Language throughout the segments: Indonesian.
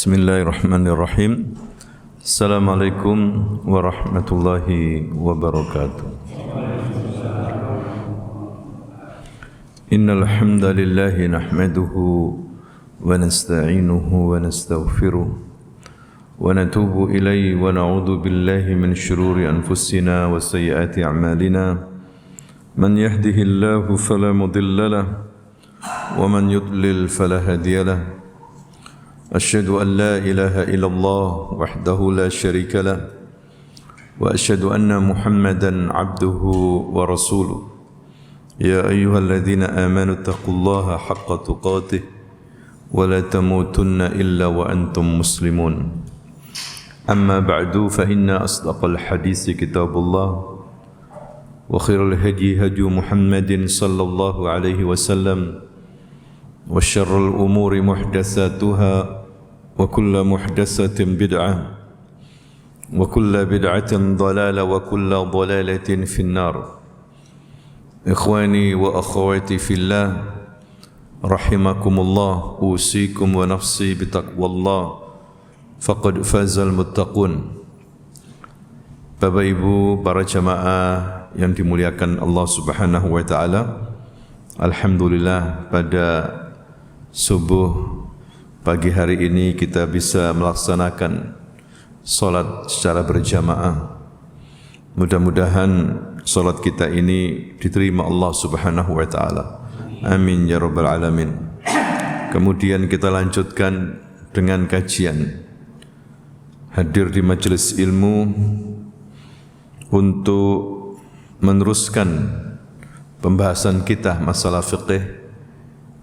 Bismillahirrahmanirrahim. Assalamualaikum warahmatullahi wabarakatuh. Innal hamdalillah nahmaduhu wa nasta'inuhu wa nastaghfiruh wa natubu ilayhi wa na'udzu billahi min shururi anfusina wa sayyiati a'malina. Man yahdihillahu fala mudilla lahu wa man yudlil fala hadiya lahu. أشهد أن لا إله إلا الله وحده لا شريك له وأشهد أن محمدا عبده ورسوله يا أيها الذين آمنوا اتقوا الله حق تقاته ولا تموتن إلا وأنتم مسلمون أما بعد فإن أصدق الحديث كتاب الله وخير الهدي هدي محمد صلى الله عليه وسلم وشر الأمور محدثاتها وكل محدثة بدعة وكل بدعة ضلالة وكل ضلالة في النار. إخواني وأخواتي في الله رحمكم الله، أوصيكم ونفسي بتقوى الله فقد فاز المتقون. Bapak Ibu, para jamaah yang dimuliakan Allah Subhanahu wa taala, alhamdulillah pada subuh pagi hari ini kita bisa melaksanakan salat secara berjamaah. Mudah-mudahan salat kita ini diterima Allah Subhanahu wa taala. Amin ya rabbal alamin. Kemudian kita lanjutkan dengan kajian. Hadir di majelis ilmu untuk meneruskan pembahasan kita masalah fiqh,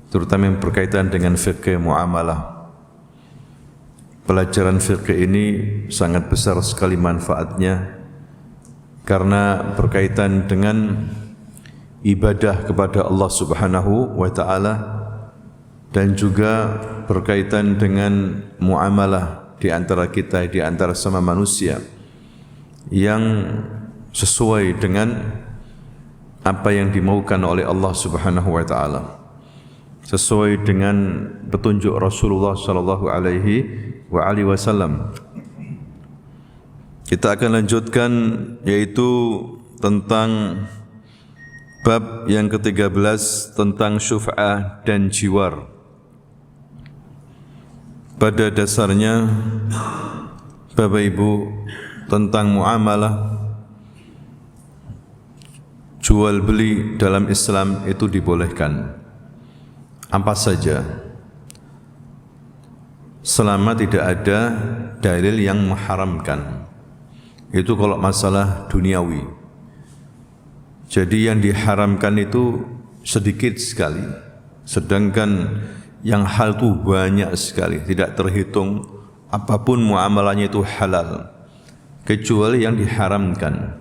terutama yang berkaitan dengan fikih muamalah. Pelajaran fikih ini sangat besar sekali manfaatnya karena berkaitan dengan ibadah kepada Allah Subhanahu wa taala dan juga berkaitan dengan muamalah di antara kita, di antara sama manusia yang sesuai dengan apa yang dimaukan oleh Allah Subhanahu wa taala, sesuai dengan petunjuk Rasulullah sallallahu alaihi wasallam. Kita akan lanjutkan yaitu tentang bab yang ke-13 tentang syuf'ah dan jiwar. Pada dasarnya Bapak Ibu, tentang muamalah jual beli dalam Islam itu dibolehkan apa saja selama tidak ada dalil yang mengharamkan. Itu kalau masalah duniawi. Jadi yang diharamkan itu sedikit sekali, sedangkan yang hal itu banyak sekali, tidak terhitung. Apapun muamalahnya itu halal kecuali yang diharamkan.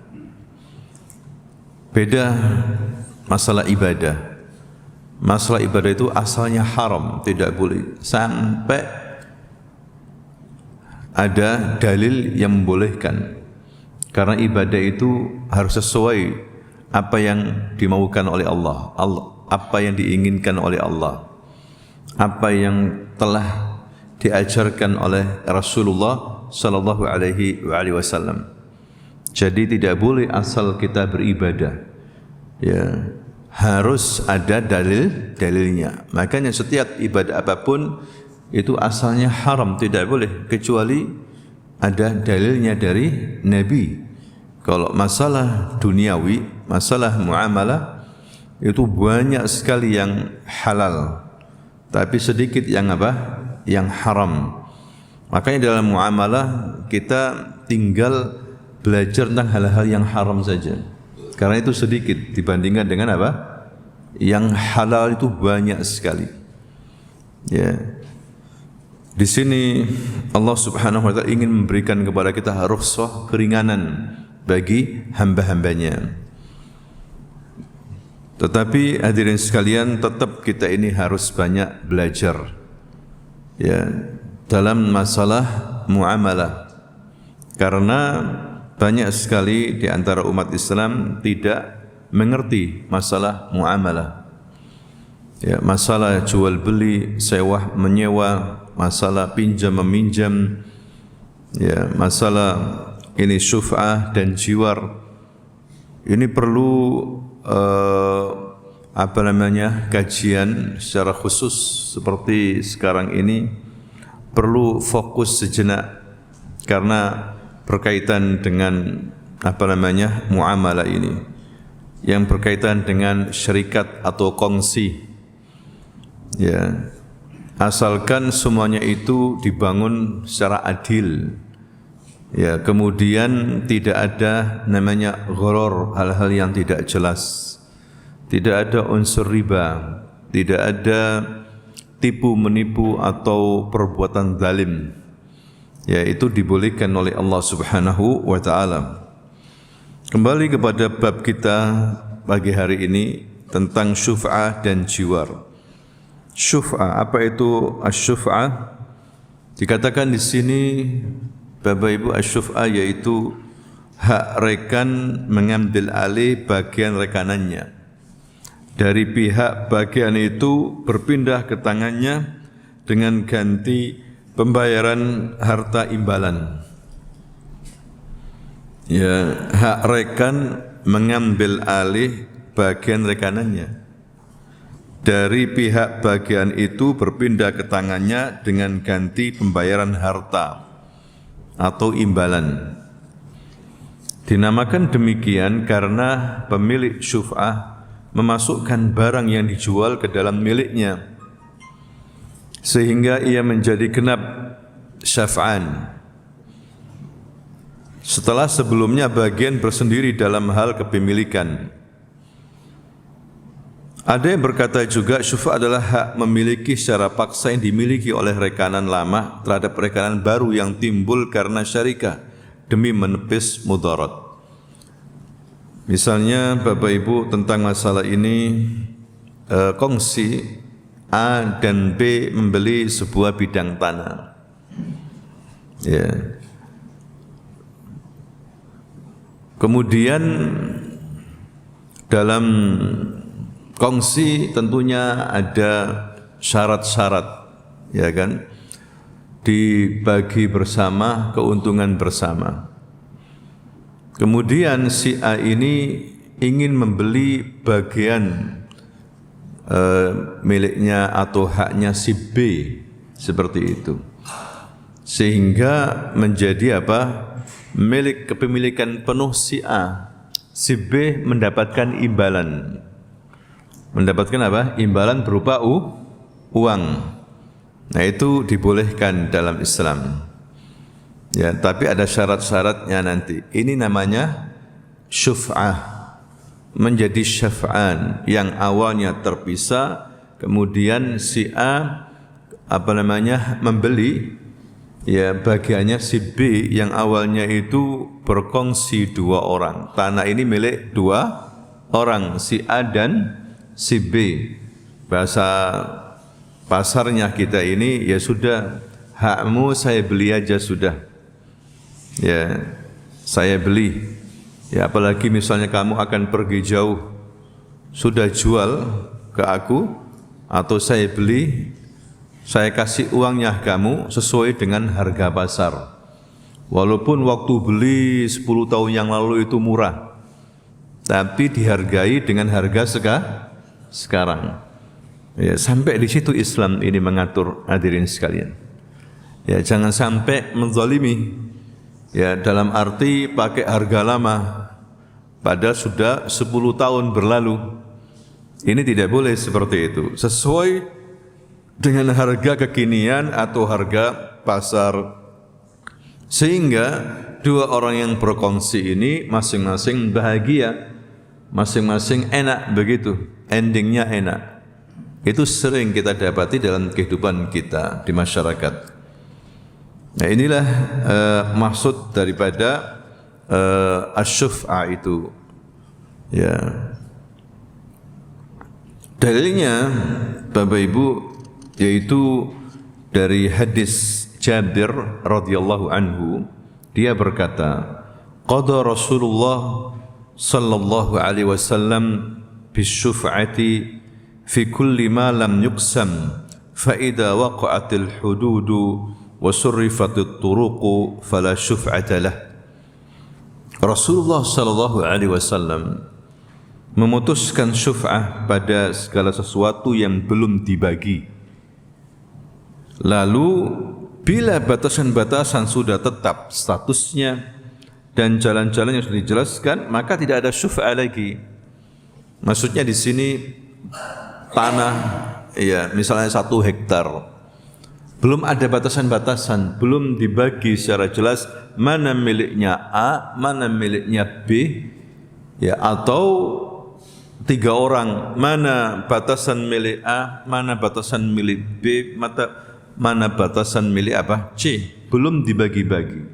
Beda masalah ibadah. Masalah ibadah itu asalnya haram, tidak boleh sampai ada dalil yang membolehkan. Karena ibadah itu harus sesuai apa yang dimaukan oleh Allah, apa yang diinginkan oleh Allah, apa yang telah diajarkan oleh Rasulullah sallallahu alaihi wasallam. Jadi tidak boleh asal kita beribadah, ya, harus ada dalilnya. Makanya setiap ibadah apapun itu asalnya haram, tidak boleh kecuali ada dalilnya dari Nabi. Kalau masalah duniawi, masalah muamalah itu banyak sekali yang halal, tapi sedikit yang apa? Yang haram. Makanya dalam muamalah kita tinggal belajar tentang hal-hal yang haram saja. Karena itu sedikit dibandingkan dengan apa? Yang halal itu banyak sekali. Ya. Di sini Allah Subhanahu wa taala ingin memberikan kepada kita rukhsah, keringanan bagi hamba-hambanya. Tetapi hadirin sekalian, tetap kita ini harus banyak belajar, ya, dalam masalah muamalah. Karena banyak sekali di antara umat Islam tidak mengerti masalah muamalah. Ya, masalah jual beli, sewa menyewa, masalah pinjam meminjam, ya, masalah ini syuf'ah dan jiwar, ini perlu kajian secara khusus seperti sekarang ini, perlu fokus sejenak karena berkaitan dengan muamalah ini yang berkaitan dengan syarikat atau kongsi, ya, asalkan semuanya itu dibangun secara adil, ya, kemudian tidak ada namanya gharar, hal-hal yang tidak jelas, tidak ada unsur riba, tidak ada tipu menipu atau perbuatan zalim, ya, itu dibolehkan oleh Allah Subhanahu wa taala. Kembali kepada bab kita pagi hari ini tentang syuf'ah dan jiwar. Syuf'ah, apa itu asy-syuf'ah? Dikatakan di sini Bapak Ibu, asy-syuf'ah yaitu hak rekan mengambil alih bagian rekanannya. Dari pihak bagian itu berpindah ke tangannya dengan ganti pembayaran harta imbalan. Ya, hak rekan mengambil alih bagian rekanannya. Dari pihak bagian itu berpindah ke tangannya dengan ganti pembayaran harta atau imbalan. Dinamakan demikian karena pemilik syuf'ah memasukkan barang yang dijual ke dalam miliknya sehingga ia menjadi genap syaf'an. Setelah sebelumnya bagian bersendiri dalam hal kepemilikan. Ada yang berkata juga syuf'ah adalah hak memiliki secara paksa yang dimiliki oleh rekanan lama terhadap rekanan baru yang timbul karena syarikah demi menepis mudarat. Misalnya Bapak Ibu tentang masalah ini, kongsi A dan B membeli sebuah bidang tanah, ya. Kemudian dalam kongsi tentunya ada syarat-syarat, ya kan, dibagi bersama, keuntungan bersama. Kemudian si A ini ingin membeli bagian miliknya atau haknya si B, seperti itu, sehingga menjadi milik kepemilikan penuh si A. Si B mendapatkan imbalan. Mendapatkan imbalan berupa uang. Nah, itu dibolehkan dalam Islam. Ya, tapi ada syarat-syaratnya nanti. Ini namanya syuf'ah, menjadi syaf'an yang awalnya terpisah, kemudian si A membeli, ya, bagiannya si B yang awalnya itu berkongsi 2 orang. Tanah ini milik 2 orang, si A dan si B. Bahasa pasarnya kita ini, ya sudah, hakmu saya beli aja sudah. Ya, saya beli. Ya, apalagi misalnya kamu akan pergi jauh, sudah jual ke aku atau saya beli, saya kasih uangnya kamu sesuai dengan harga pasar. Walaupun waktu beli 10 tahun yang lalu itu murah, tapi dihargai dengan harga sekarang. Ya, sampai di situ Islam ini mengatur, hadirin sekalian. Ya, jangan sampai menzalimi. Ya, dalam arti pakai harga lama padahal sudah 10 tahun berlalu. Ini tidak boleh seperti itu. Sesuai dengan harga kekinian atau harga pasar, sehingga 2 orang yang berkongsi ini masing-masing bahagia, masing-masing enak, begitu, endingnya enak. Itu sering kita dapati dalam kehidupan kita di masyarakat. Nah, inilah maksud daripada asy-syuf'ah itu, ya. Dalilnya Bapak Ibu yaitu dari hadis Jabir radhiyallahu anhu, dia berkata, qada Rasulullah sallallahu alaihi wasallam bisyuf'ati fi kulli ma lam yuqsam فإذا وقعت الحدود وصرفت الطرق فلا شفعة له. Rasulullah sallallahu alaihi wasallam memutuskan syuf'ah pada segala sesuatu yang belum dibagi. Lalu bila batasan-batasan sudah tetap statusnya dan jalan-jalan yang sudah dijelaskan, maka tidak ada syuf'ah lagi. Maksudnya di sini tanah, ya misalnya 1 hektar, belum ada batasan-batasan, belum dibagi secara jelas mana miliknya A, mana miliknya B, ya, atau 3 orang, mana batasan milik A, mana batasan milik B, mana batasan milik apa? C, belum dibagi-bagi.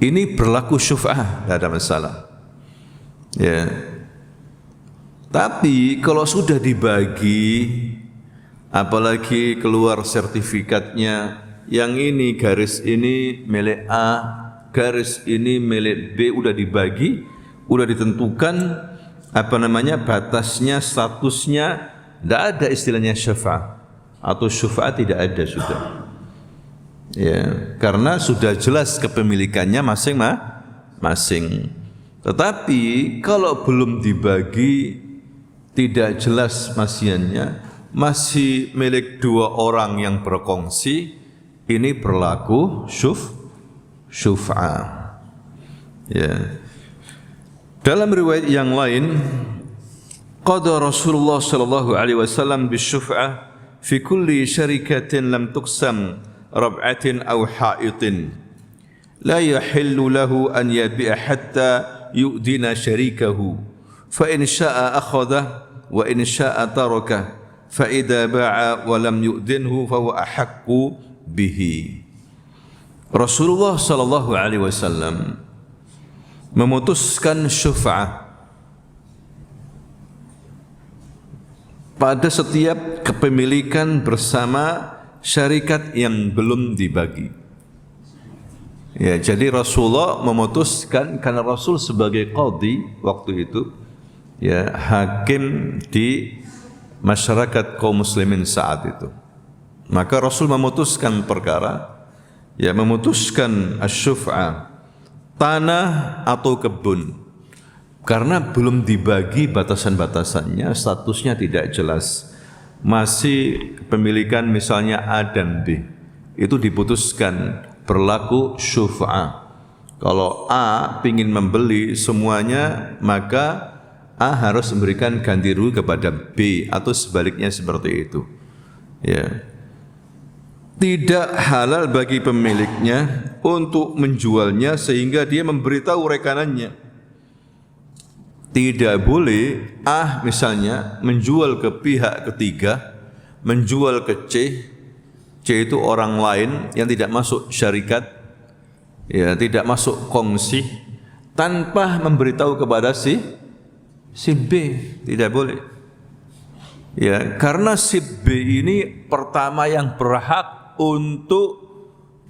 Ini berlaku syuf'ah, tidak ada masalah. Ya. Tapi kalau sudah dibagi, apalagi keluar sertifikatnya, yang ini garis ini milik A, garis ini milik B, udah dibagi, udah ditentukan apa namanya batasnya, statusnya, tidak ada istilahnya syafa'ah atau syuf'ah, tidak ada sudah. Ya, karena sudah jelas kepemilikannya masing-masing. Tetapi kalau belum dibagi, tidak jelas masiannya, masih milik 2 orang yang berkongsi, ini berlaku syuf'ah. Ya. Dalam riwayat yang lain, qada Rasulullah sallallahu alaihi wasallam bisyuf'ah fi kulli syarikatin lam tuqsam rab'atin aw ha'itin la yahillu lahu an yabi'a hatta yu'dina syarikahu fa in syaa'a akhadha wa in syaa'a taraka fa idza ba'a wa lam yu'dinhu fa huwa ahaqqu bihi. Rasulullah sallallahu alaihi wasallam memutuskan syuf'ah pada setiap kepemilikan bersama syarikat yang belum dibagi. Ya, jadi Rasulullah memutuskan karena Rasul sebagai qadhi waktu itu, ya, hakim di masyarakat kaum muslimin saat itu. Maka Rasul memutuskan perkara, ya, memutuskan asy-syuf'ah, tanah atau kebun, karena belum dibagi batasan-batasannya, statusnya tidak jelas, masih kepemilikan misalnya A dan B, itu diputuskan berlaku syuf'ah. Kalau A ingin membeli semuanya, maka A harus memberikan ganti rugi kepada B, atau sebaliknya seperti itu. Ya. Tidak halal bagi pemiliknya untuk menjualnya sehingga dia memberitahu rekanannya. Tidak boleh A misalnya menjual ke pihak ketiga, menjual ke C, C itu orang lain yang tidak masuk syarikat, ya, tidak masuk kongsi, tanpa memberitahu kepada si B, tidak boleh. Ya, karena si B ini pertama yang berhak untuk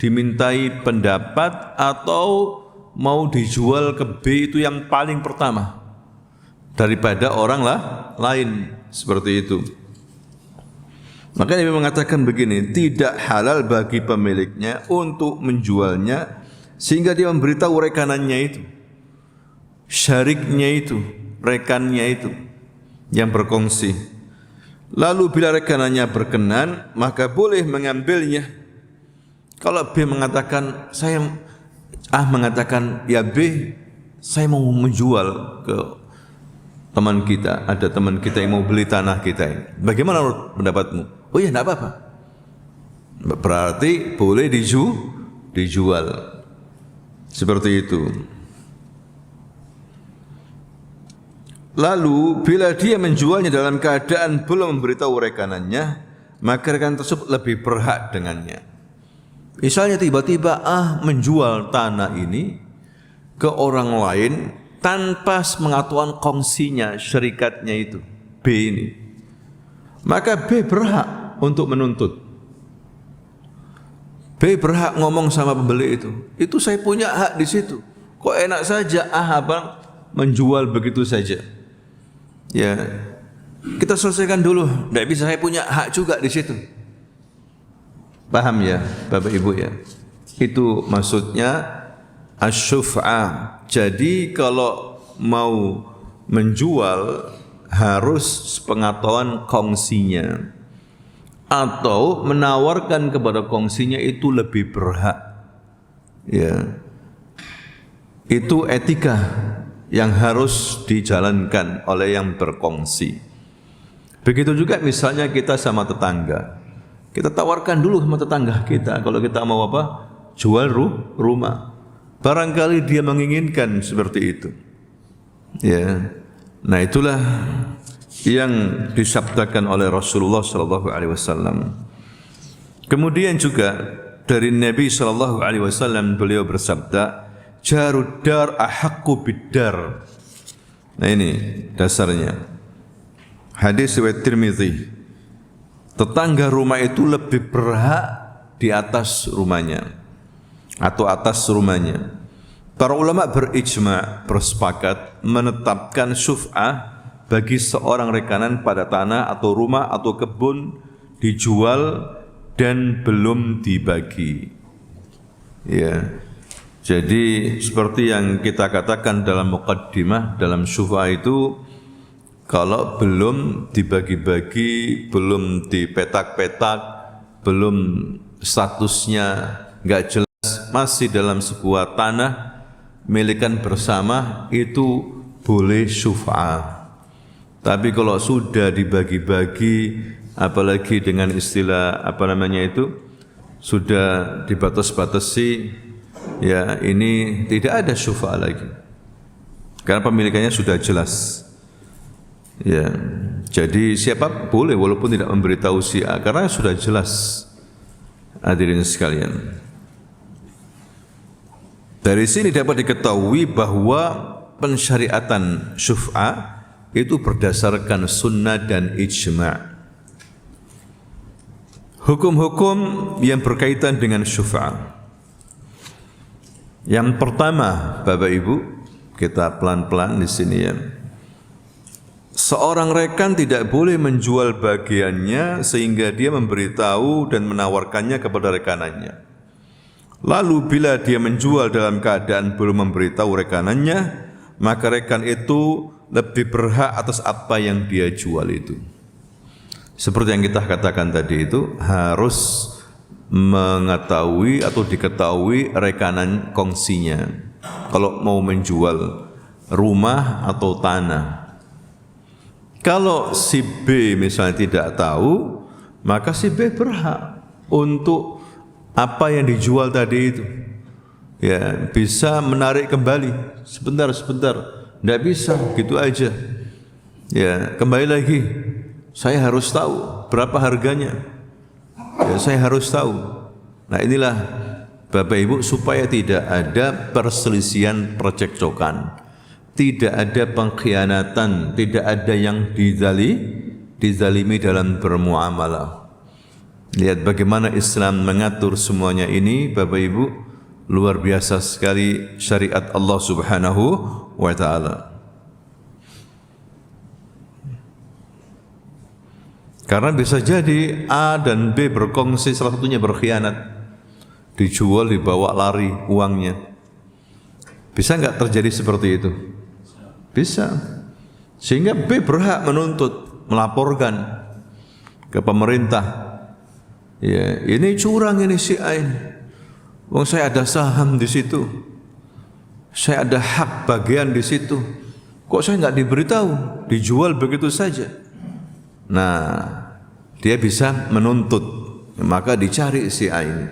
dimintai pendapat atau mau dijual ke B, itu yang paling pertama daripada orang lain, seperti itu. Maka Nabi mengatakan begini, tidak halal bagi pemiliknya untuk menjualnya sehingga dia memberitahu rekanannya itu, syariknya itu, rekannya itu yang berkongsi. Lalu bila rekanannya berkenan, maka boleh mengambilnya. Kalau B mengatakan, A mengatakan, ya B, saya mau menjual ke teman kita, ada teman kita yang mau beli tanah kita ini. Bagaimana menurut pendapatmu? Oh ya, tidak apa-apa. Berarti boleh dijual. Seperti itu. Lalu bila dia menjualnya dalam keadaan belum memberitahu rekanannya, maka rekan tersebut lebih berhak dengannya. Misalnya tiba-tiba A menjual tanah ini ke orang lain tanpa pengetahuan kongsinya, syarikatnya itu, B ini, maka B berhak untuk menuntut. B berhak ngomong sama pembeli itu saya punya hak di situ. Kok enak saja abang menjual begitu saja? Ya, kita selesaikan dulu. Tidak bisa, saya punya hak juga di situ. Paham ya Bapak Ibu ya? Itu maksudnya asyuf'ah. Jadi kalau mau menjual harus pengetahuan kongsinya, atau menawarkan kepada kongsinya itu lebih berhak. Ya. Itu etika yang harus dijalankan oleh yang berkongsi. Begitu juga misalnya kita sama tetangga. Kita tawarkan dulu sama tetangga kita kalau kita mau apa? Jual rumah. Barangkali dia menginginkan seperti itu. Ya. Nah, itulah yang disabdakan oleh Rasulullah sallallahu alaihi wasallam. Kemudian juga dari Nabi sallallahu alaihi wasallam beliau bersabda, "Jarud dar ahaqqu bid-dar." Nah, ini dasarnya. Hadis riwayat Tirmizi. Tetangga rumah itu lebih berhak di atas rumahnya atau atas rumahnya. Para ulama berijma' bersepakat menetapkan syuf'ah bagi seorang rekanan pada tanah atau rumah atau kebun dijual dan belum dibagi. Ya. Jadi seperti yang kita katakan dalam muqaddimah dalam syuf'ah itu, kalau belum dibagi-bagi, belum dipetak-petak, belum statusnya enggak jelas, masih dalam sebuah tanah milikan bersama, itu boleh syuf'ah. Tapi kalau sudah dibagi-bagi, apalagi dengan istilah apa namanya itu, sudah dibatas-batasi, ya ini tidak ada syuf'ah lagi. Karena pemilikannya sudah jelas. Ya, jadi siapa boleh walaupun tidak memberitahu si A karena sudah jelas. Hadirin sekalian. Dari sini dapat diketahui bahwa pensyariatan syuf'ah itu berdasarkan sunnah dan ijma'. Hukum-hukum yang berkaitan dengan syuf'ah. Yang pertama, Bapak Ibu, kita pelan-pelan di sini ya. Seorang rekan tidak boleh menjual bagiannya sehingga dia memberitahu dan menawarkannya kepada rekanannya. Lalu bila dia menjual dalam keadaan belum memberitahu rekanannya, maka rekan itu lebih berhak atas apa yang dia jual itu. Seperti yang kita katakan tadi itu, harus mengetahui atau diketahui rekanan kongsinya kalau mau menjual rumah atau tanah. Kalau si B misalnya tidak tahu, maka si B berhak untuk apa yang dijual tadi itu. Ya, bisa menarik kembali sebentar, tidak bisa gitu aja. Ya, kembali lagi, saya harus tahu berapa harganya. Ya, saya harus tahu. Nah, inilah Bapak Ibu supaya tidak ada perselisihan percekcokan, tidak ada pengkhianatan, tidak ada yang dizalimi dalam bermuamalah. Lihat bagaimana Islam mengatur semuanya ini, Bapak Ibu, luar biasa sekali syariat Allah Subhanahu wa taala. Karena bisa jadi A dan B berkongsi, salah satunya berkhianat, dijual, dibawa lari uangnya. Bisa enggak terjadi seperti itu? Bisa. Sehingga B berhak menuntut, melaporkan ke pemerintah. Ya, ini curang ini si A ini. Wong saya ada saham di situ, saya ada hak bagian di situ. Kok saya enggak diberitahu? Dijual begitu saja. Nah, dia bisa menuntut, maka dicari si A ini.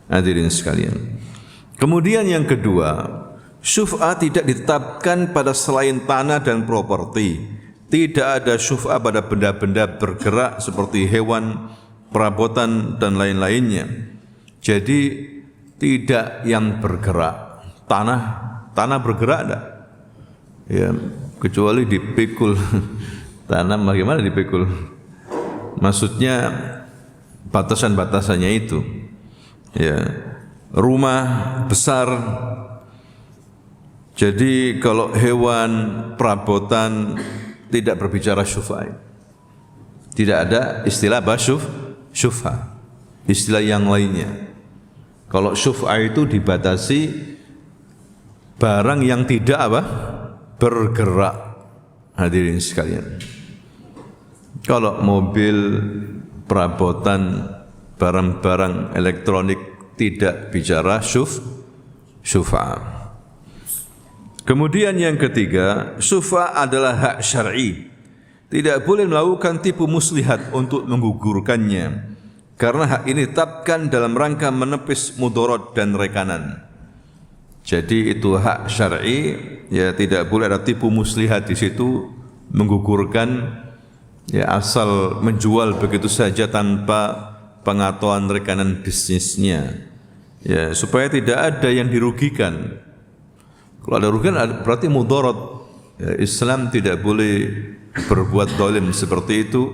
Hadirin sekalian. Kemudian yang kedua, syuf'ah tidak ditetapkan pada selain tanah dan properti. Tidak ada syuf'ah pada benda-benda bergerak seperti hewan, perabotan dan lain-lainnya. Jadi tidak yang bergerak. Tanah bergerak enggak? Ya, kecuali dipikul. Tanah bagaimana dipikul? Maksudnya batasan-batasannya itu. Ya, rumah besar. Jadi kalau hewan, perabotan tidak berbicara syuf'ah. Tidak ada istilah syuf'ah. istilah yang lainnya. Kalau syuf'ah itu dibatasi barang yang tidak apa? Bergerak. Hadirin sekalian. Kalau mobil, perabotan, barang-barang elektronik tidak bicara syuf'ah. Kemudian yang ketiga, syuf'ah adalah hak syar'i. Tidak boleh melakukan tipu muslihat untuk menggugurkannya. Karena hak ini ditetapkan dalam rangka menepis mudarat dan rekanan. Jadi itu hak syar'i, ya tidak boleh ada tipu muslihat di situ menggugurkan, ya asal menjual begitu saja tanpa pengetahuan rekanan bisnisnya. Ya supaya tidak ada yang dirugikan. Kalau ada rugian berarti mudarat. Ya, Islam tidak boleh berbuat zalim seperti itu.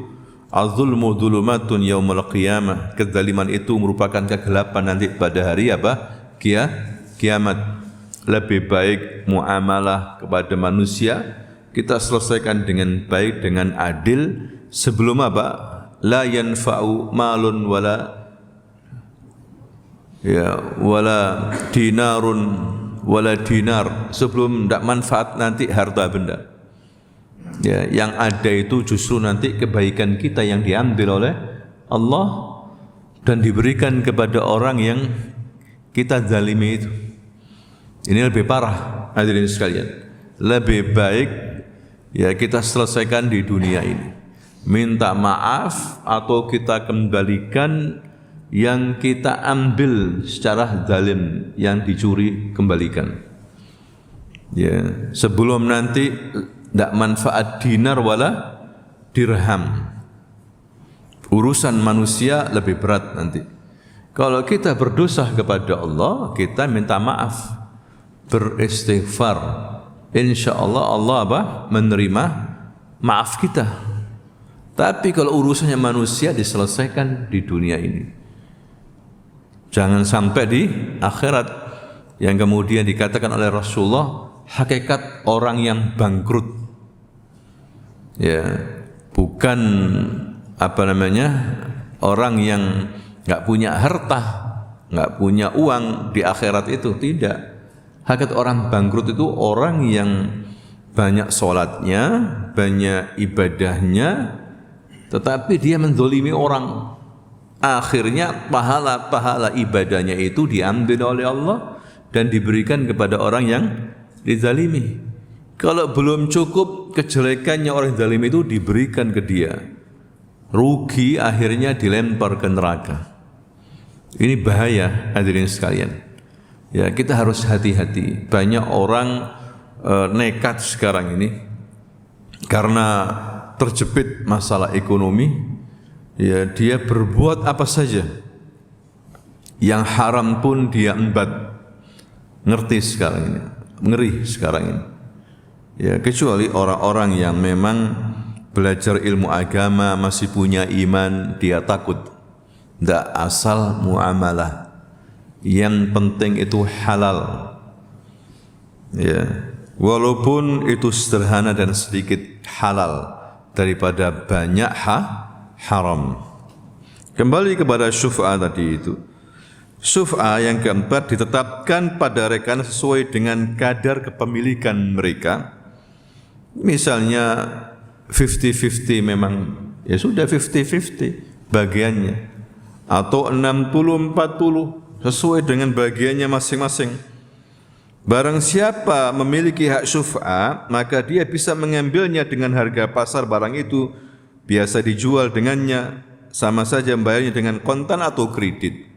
Az-zulmu dzulumatun yaumil qiyamah. Kezaliman itu merupakan kegelapan nanti pada hari apa? Kiamat. Lebih baik muamalah kepada manusia kita selesaikan dengan baik, dengan adil sebelum apa? La yanfa'u malun wala dinarun wala dinar, sebelum tidak manfaat nanti harta benda. Ya, yang ada itu justru nanti kebaikan kita yang diambil oleh Allah dan diberikan kepada orang yang kita zalimi itu. Ini lebih parah, hadirin sekalian. Lebih baik ya kita selesaikan di dunia ini. Minta maaf atau kita kembalikan yang kita ambil secara zalim, yang dicuri kembalikan. Ya, sebelum nanti tidak manfaat dinar wala dirham. Urusan manusia lebih berat nanti. Kalau kita berdosa kepada Allah, kita minta maaf, beristighfar, insyaallah Allah apa? Menerima maaf kita. Tapi kalau urusannya manusia diselesaikan di dunia ini. Jangan sampai di akhirat yang kemudian dikatakan oleh Rasulullah hakikat orang yang bangkrut. Ya, bukan orang yang enggak punya harta, enggak punya uang di akhirat itu, tidak. Hakikat orang bangkrut itu orang yang banyak sholatnya, banyak ibadahnya, tetapi dia menzalimi orang. Akhirnya pahala-pahala ibadahnya itu diambil oleh Allah dan diberikan kepada orang yang dizalimi. Kalau belum cukup kejelekannya orang zalim itu diberikan ke dia, rugi akhirnya dilempar ke neraka. Ini bahaya, hadirin sekalian. Ya, kita harus hati-hati. Banyak orang nekat sekarang ini karena terjepit masalah ekonomi. Ya, dia berbuat apa saja. Yang haram pun dia embat. Ngerti sekarang ini, ngeri sekarang ini. Ya, kecuali orang-orang yang memang belajar ilmu agama, masih punya iman, dia takut. Tidak asal muamalah. Yang penting itu halal. Ya, walaupun itu sederhana dan sedikit halal daripada banyak haram. Kembali kepada syuf'ah tadi itu. Syuf'ah yang keempat ditetapkan pada rekan sesuai dengan kadar kepemilikan mereka. Misalnya 50-50 memang ya sudah 50-50 bagiannya, atau 60-40 sesuai dengan bagiannya masing-masing. Barang siapa memiliki hak syuf'ah, maka dia bisa mengambilnya dengan harga pasar barang itu, biasa dijual dengannya, sama saja membayarnya dengan kontan atau kredit.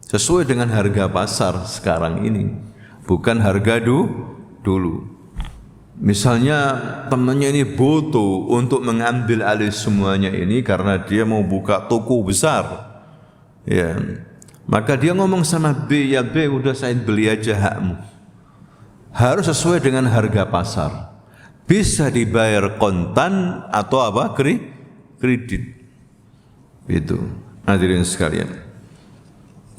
Sesuai dengan harga pasar sekarang ini, bukan harga dulu. Misalnya temannya ini butuh untuk mengambil alih semuanya ini karena dia mau buka toko besar. Ya. Maka dia ngomong sama B, ya B udah saya beli aja hakmu. Harus sesuai dengan harga pasar. Bisa dibayar kontan atau apa? Kredit. Itu. Hadirin sekalian.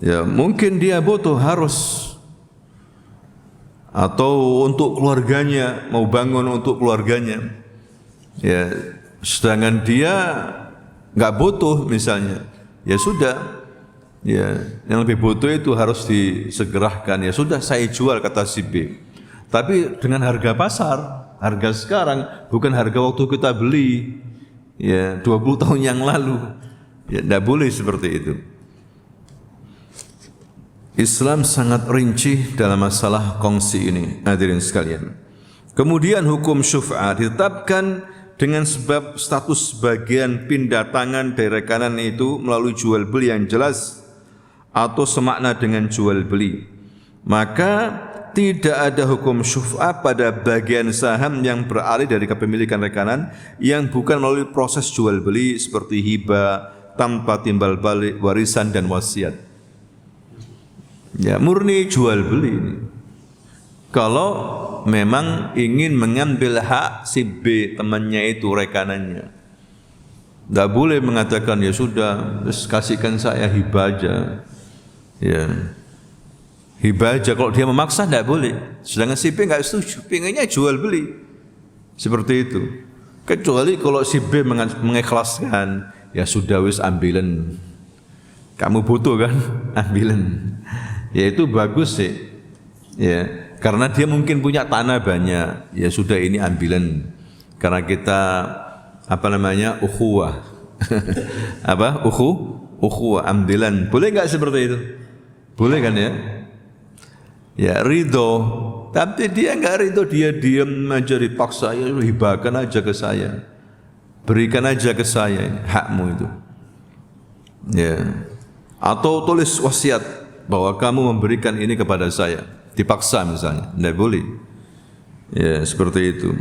Ya, mungkin dia butuh harus, atau untuk keluarganya, mau bangun untuk keluarganya. Ya, sedangkan dia enggak butuh misalnya. Ya sudah, Ya, yang lebih butuh itu harus disegerakan. Ya sudah, saya jual, kata si B. Tapi dengan harga pasar, harga sekarang, bukan harga waktu kita beli. Ya, 20 tahun yang lalu. Ya, tidak boleh seperti itu. Islam sangat rinci dalam masalah kongsi ini, hadirin sekalian. Kemudian hukum syuf'ah ditetapkan dengan sebab status bagian pindah tangan dari rekanan itu melalui jual beli yang jelas atau semakna dengan jual beli. Maka tidak ada hukum syuf'ah pada bagian saham yang beralih dari kepemilikan rekanan yang bukan melalui proses jual beli seperti hibah tanpa timbal balik, warisan dan wasiat. Ya, murni jual beli ini. Kalau memang ingin mengambil hak si B, temannya itu, rekanannya, tidak boleh mengatakan ya sudah, kasihkan saya hibah aja. Ya, hibah aja. Kalau dia memaksa tidak boleh. Sedangkan si B nggak setuju, pengennya jual beli. Seperti itu. Kecuali kalau si B mengikhlaskan, ya sudah wis ambilan. Kamu butuh kan? Ambilan. Ya itu bagus sih. Ya, karena dia mungkin punya tanah banyak. Ya sudah, ini ambilan. Karena kita ukhuwah. Ukhuwah, ambilan. Boleh enggak seperti itu? Boleh kan ya? Ya, ridho. Tapi dia enggak ridho, dia diam aja, dipaksa, ya hibahkan aja ke saya. Berikan aja ke saya, hakmu itu. Ya. Atau tulis wasiat bahwa kamu memberikan ini kepada saya, dipaksa misalnya, tidak boleh. Ya, seperti itu.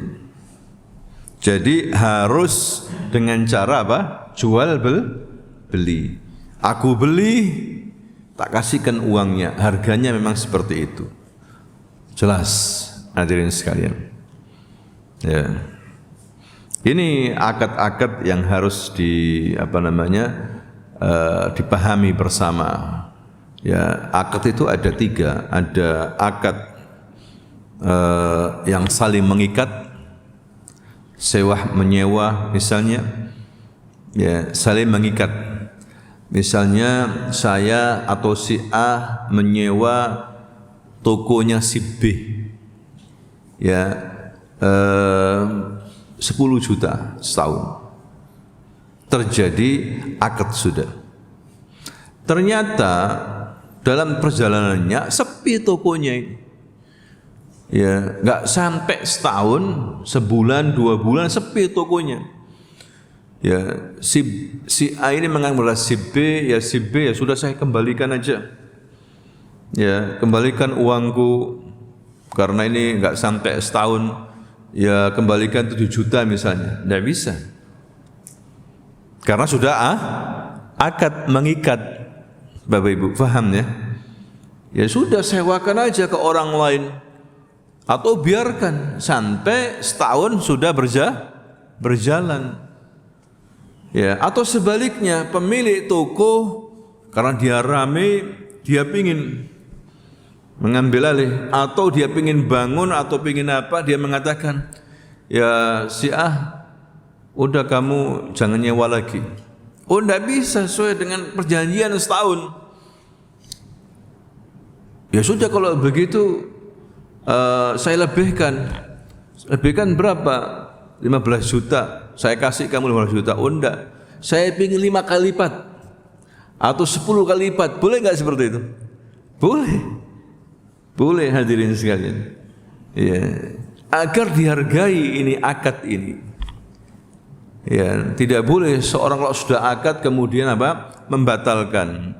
Jadi harus dengan cara apa? Jual beli. Aku beli, tak kasihkan uangnya, harganya memang seperti itu. Jelas, hadirin sekalian. Ya. Ini akad-akad yang harus dipahami bersama. Ya, akad itu ada 3. Ada akad yang saling mengikat, sewa menyewa misalnya. Ya, saling mengikat. Misalnya saya atau si A menyewa tokonya si B. Ya, 10 juta setahun. Terjadi akad sudah. Ternyata dalam perjalanannya sepi tokonya ini. Ya, enggak sampai setahun, sebulan, 2 bulan sepi tokonya. Ya, si A ini menganggap si B, ya si B ya sudah saya kembalikan aja. Ya, kembalikan uangku karena ini enggak sampai setahun. Ya, kembalikan 7 juta misalnya. Enggak bisa. Karena sudah akad mengikat. Bapak Ibu, paham ya? Ya sudah, sewakan aja ke orang lain. Atau biarkan sampai setahun sudah berjalan. Ya, atau sebaliknya, pemilik toko karena dia rame, dia pingin mengambil alih, atau dia pingin bangun, atau pingin apa, dia mengatakan, ya si A, udah kamu jangan nyewa lagi. Oh, tidak bisa sesuai dengan perjanjian setahun. Ya sudah, kalau begitu saya lebihkan. Lebihkan berapa? 15 juta. Saya kasih kamu 15 juta. Oh enggak, saya ingin 5 kali lipat atau 10 kali lipat. Boleh enggak seperti itu? Boleh. Boleh, hadirin sekalian. Ya, agar dihargai ini akad ini. Ya, tidak boleh seorang kalau sudah akad kemudian membatalkan.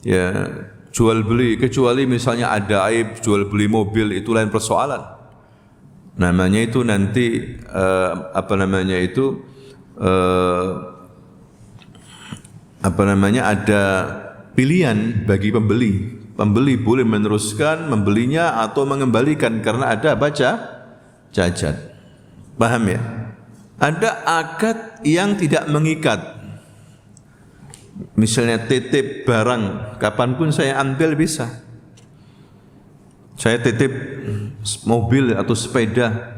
Ya, jual beli, kecuali misalnya ada aib, jual beli mobil, itu lain persoalan. Namanya itu nanti ada pilihan bagi pembeli. Pembeli boleh meneruskan membelinya atau mengembalikan karena ada cacat. Paham ya? Ada akad yang tidak mengikat. Misalnya titip barang, kapanpun saya ambil bisa. Saya titip mobil atau sepeda,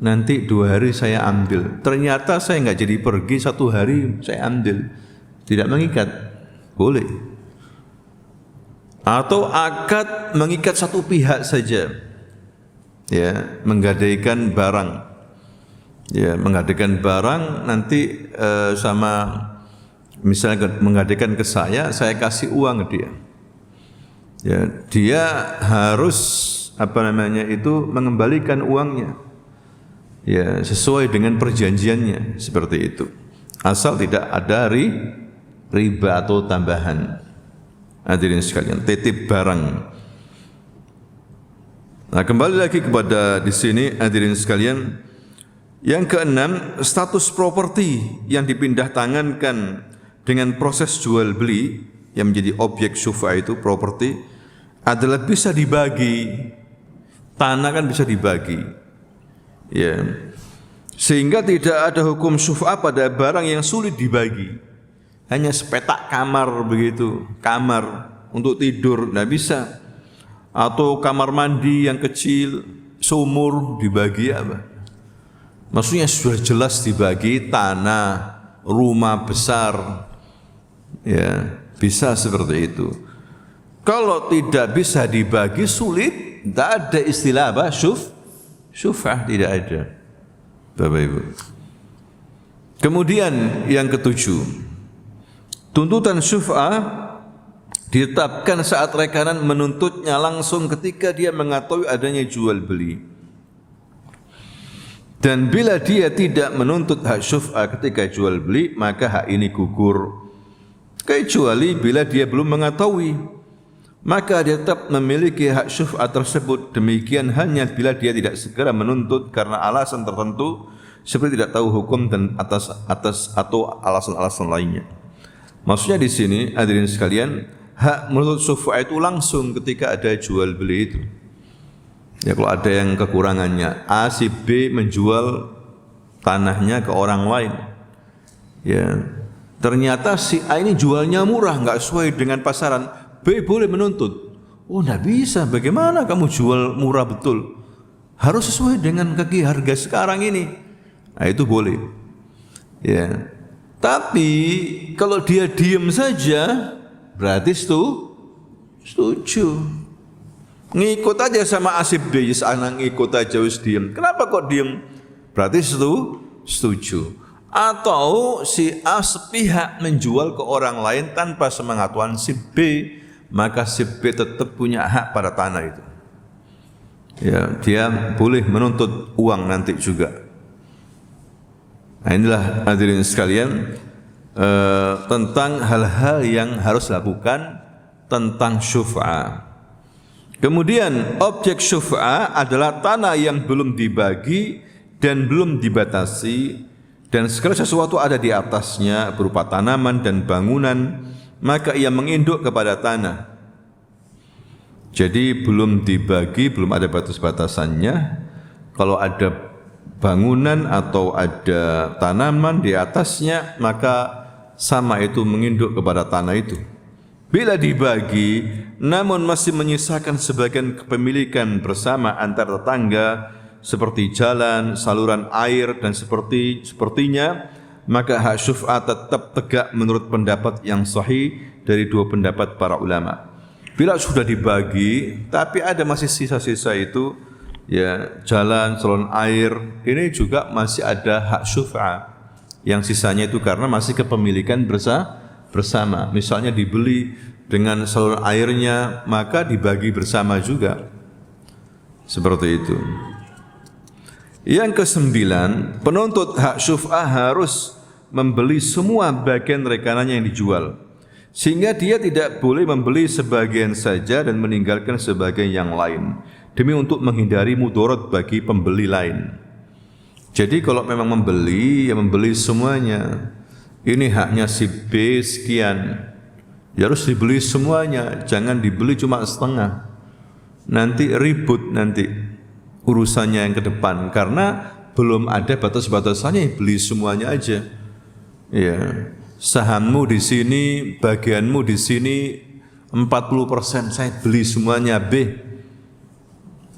nanti 2 hari saya ambil. Ternyata saya enggak jadi pergi, 1 hari saya ambil. Tidak mengikat, boleh. atau akad mengikat satu pihak saja, ya, menggadaikan barang, ya, menggadaikan barang nanti sama, misalnya menggadaikan ke saya kasih uang ke dia, ya, dia harus mengembalikan uangnya, ya, sesuai dengan perjanjiannya, seperti itu, asal tidak ada riba atau tambahan. Hadirin sekalian, titip barang. Nah, kembali lagi kepada di sini, hadirin sekalian, yang keenam, status properti yang dipindah tangankan dengan proses jual beli yang menjadi objek syuf'ah itu properti adalah bisa dibagi. Tanah kan bisa dibagi, ya, sehingga tidak ada hukum syuf'ah pada barang yang sulit dibagi. Hanya sepetak kamar begitu, kamar untuk tidur tidak bisa, atau kamar mandi yang kecil, sumur dibagi apa? Maksudnya sudah jelas dibagi. Tanah, rumah besar, ya, bisa seperti itu. Kalau tidak bisa dibagi, sulit, tidak ada istilah apa? Syuf'ah, tidak ada, Bapak Ibu. Kemudian yang ketujuh, tuntutan syuf'ah ditetapkan saat rekanan menuntutnya langsung ketika dia mengetahui adanya jual beli. Dan bila dia tidak menuntut hak syuf'ah ketika jual beli, maka hak ini gugur. Kecuali bila dia belum mengetahui, maka dia tetap memiliki hak syuf'ah tersebut. Demikian hanya bila dia tidak segera menuntut karena alasan tertentu, seperti tidak tahu hukum dan atas atau alasan-alasan lainnya. Maksudnya di sini, hadirin sekalian, hak menuntut syuf'ah itu langsung ketika ada jual beli itu. Ya, kalau ada yang kekurangannya, A si B menjual tanahnya ke orang lain, ya, ternyata si A ini jualnya murah, enggak sesuai dengan pasaran, B boleh menuntut. Oh, enggak bisa, bagaimana kamu jual murah betul? Harus sesuai dengan harga sekarang ini. Nah, itu boleh. Ya. Tapi kalau dia diam saja, berarti setuju. Ngikut aja sama asib B, anak ngikut aja wis diam. Kenapa kok diam? Berarti setuju. Atau si A sepihak menjual ke orang lain tanpa sepengetahuan si B, maka si B tetap punya hak pada tanah itu. Ya, dia boleh menuntut uang nanti juga. Nah, inilah hadirin sekalian tentang hal-hal yang harus dilakukan tentang syuf'ah. Kemudian objek syuf'ah adalah tanah yang belum dibagi dan belum dibatasi dan segala sesuatu ada di atasnya berupa tanaman dan bangunan, maka ia menginduk kepada tanah. Jadi belum dibagi, belum ada batas-batasannya. Kalau ada bangunan atau ada tanaman di atasnya, maka sama itu menginduk kepada tanah itu. Bila dibagi, namun masih menyisakan sebagian kepemilikan bersama antar tetangga, seperti jalan, saluran air dan sepertinya, maka hak syuf'ah tetap tegak menurut pendapat yang sahih dari dua pendapat para ulama. Bila sudah dibagi, tapi ada masih sisa-sisa itu, ya, jalan, saluran air, ini juga masih ada hak syuf'ah. Yang sisanya itu karena masih kepemilikan bersama. Misalnya dibeli dengan saluran airnya, maka dibagi bersama juga. Seperti itu. Yang kesembilan, penuntut hak syuf'ah harus membeli semua bagian rekanannya yang dijual, sehingga dia tidak boleh membeli sebagian saja dan meninggalkan sebagian yang lain, demi untuk menghindari mudarat bagi pembeli lain. Jadi kalau memang membeli, ya membeli semuanya. Ini haknya si B sekian, ya harus dibeli semuanya, jangan dibeli cuma setengah. Nanti ribut nanti urusannya yang ke depan, karena belum ada batas-batasannya, beli semuanya aja. Ya, sahammu di sini, bagianmu di sini 40%, saya beli semuanya B.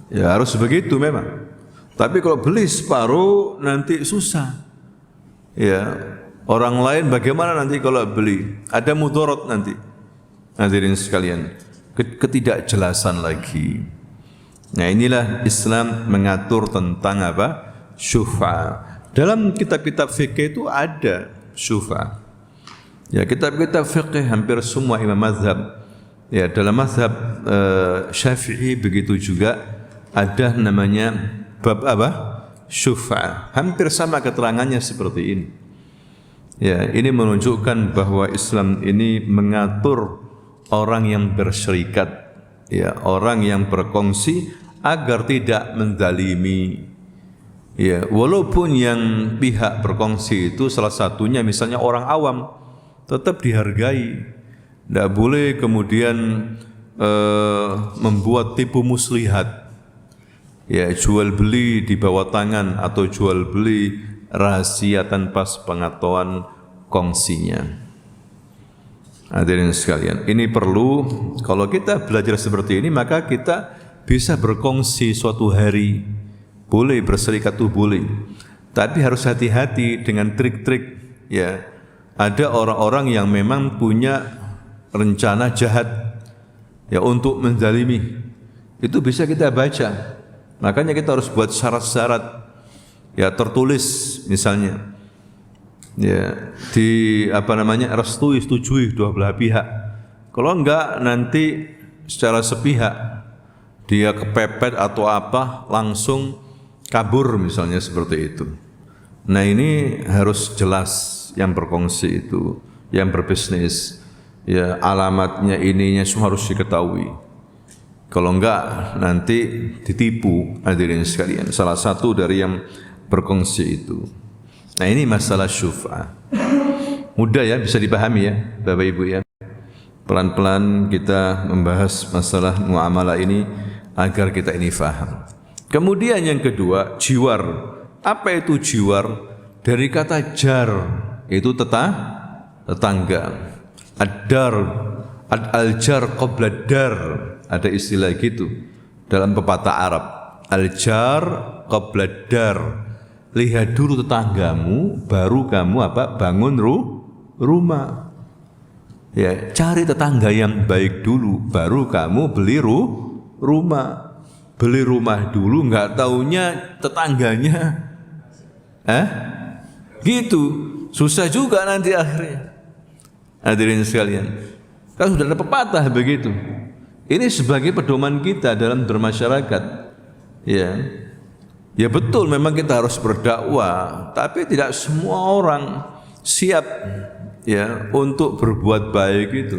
Ya harus begitu memang. Tapi kalau beli separuh nanti susah. Ya, orang lain bagaimana nanti kalau beli? Ada mudarat nanti. Hadirin sekalian. ketidakjelasan lagi. Nah, inilah Islam mengatur tentang apa? Syufa. Dalam kitab-kitab fikih itu ada syufa. Ya, kitab-kitab fikih hampir semua imam mazhab, ya dalam mazhab Syafi'i begitu juga ada namanya bab apa? Syufa. Hampir sama keterangannya seperti ini. Ya, ini menunjukkan bahwa Islam ini mengatur orang yang bersyirikat, ya, orang yang berkongsi agar tidak menzalimi. Ya, walaupun yang pihak berkongsi itu salah satunya misalnya orang awam, tetap dihargai. Tidak boleh kemudian membuat tipu muslihat, ya, jual beli di bawah tangan atau jual beli rahasia tanpa sepengetahuan kongsinya. Hadirin sekalian, ini perlu, kalau kita belajar seperti ini maka kita bisa berkongsi suatu hari, boleh berserikat tuh boleh, tapi harus hati-hati dengan trik-trik. Ya, ada orang-orang yang memang punya rencana jahat, ya, untuk menzalimi. Itu bisa kita baca. Makanya kita harus buat syarat-syarat, ya, tertulis misalnya, ya, di restui, setujui dua belah pihak. Kalau enggak nanti secara sepihak dia kepepet atau apa langsung kabur misalnya seperti itu. Nah, ini harus jelas yang berkongsi itu, yang berbisnis, ya, alamatnya ininya semua harus diketahui. Kalau enggak nanti ditipu. Hadirin sekalian, salah satu dari yang berkongsi itu. Nah, ini masalah syuf'ah. Mudah ya, bisa dipahami ya Bapak Ibu ya. Pelan-pelan kita membahas masalah muamalah ini agar kita ini faham. Kemudian yang kedua, jiwar. Apa itu jiwar? Dari kata jar, itu tetangga. Ad-dar, al-jar qabla dar. Ada istilah gitu dalam pepatah Arab. Al-jar qabla dar. Lihat dulu tetanggamu, baru kamu bangun rumah. Ya, cari tetangga yang baik dulu, baru kamu beli rumah. Beli rumah dulu, nggak taunya tetangganya, gitu, susah juga nanti akhirnya. Hadirin sekalian, kan sudah ada pepatah begitu. Ini sebagai pedoman kita dalam bermasyarakat. Ya, ya betul, memang kita harus berdakwah, tapi tidak semua orang siap, ya, untuk berbuat baik itu.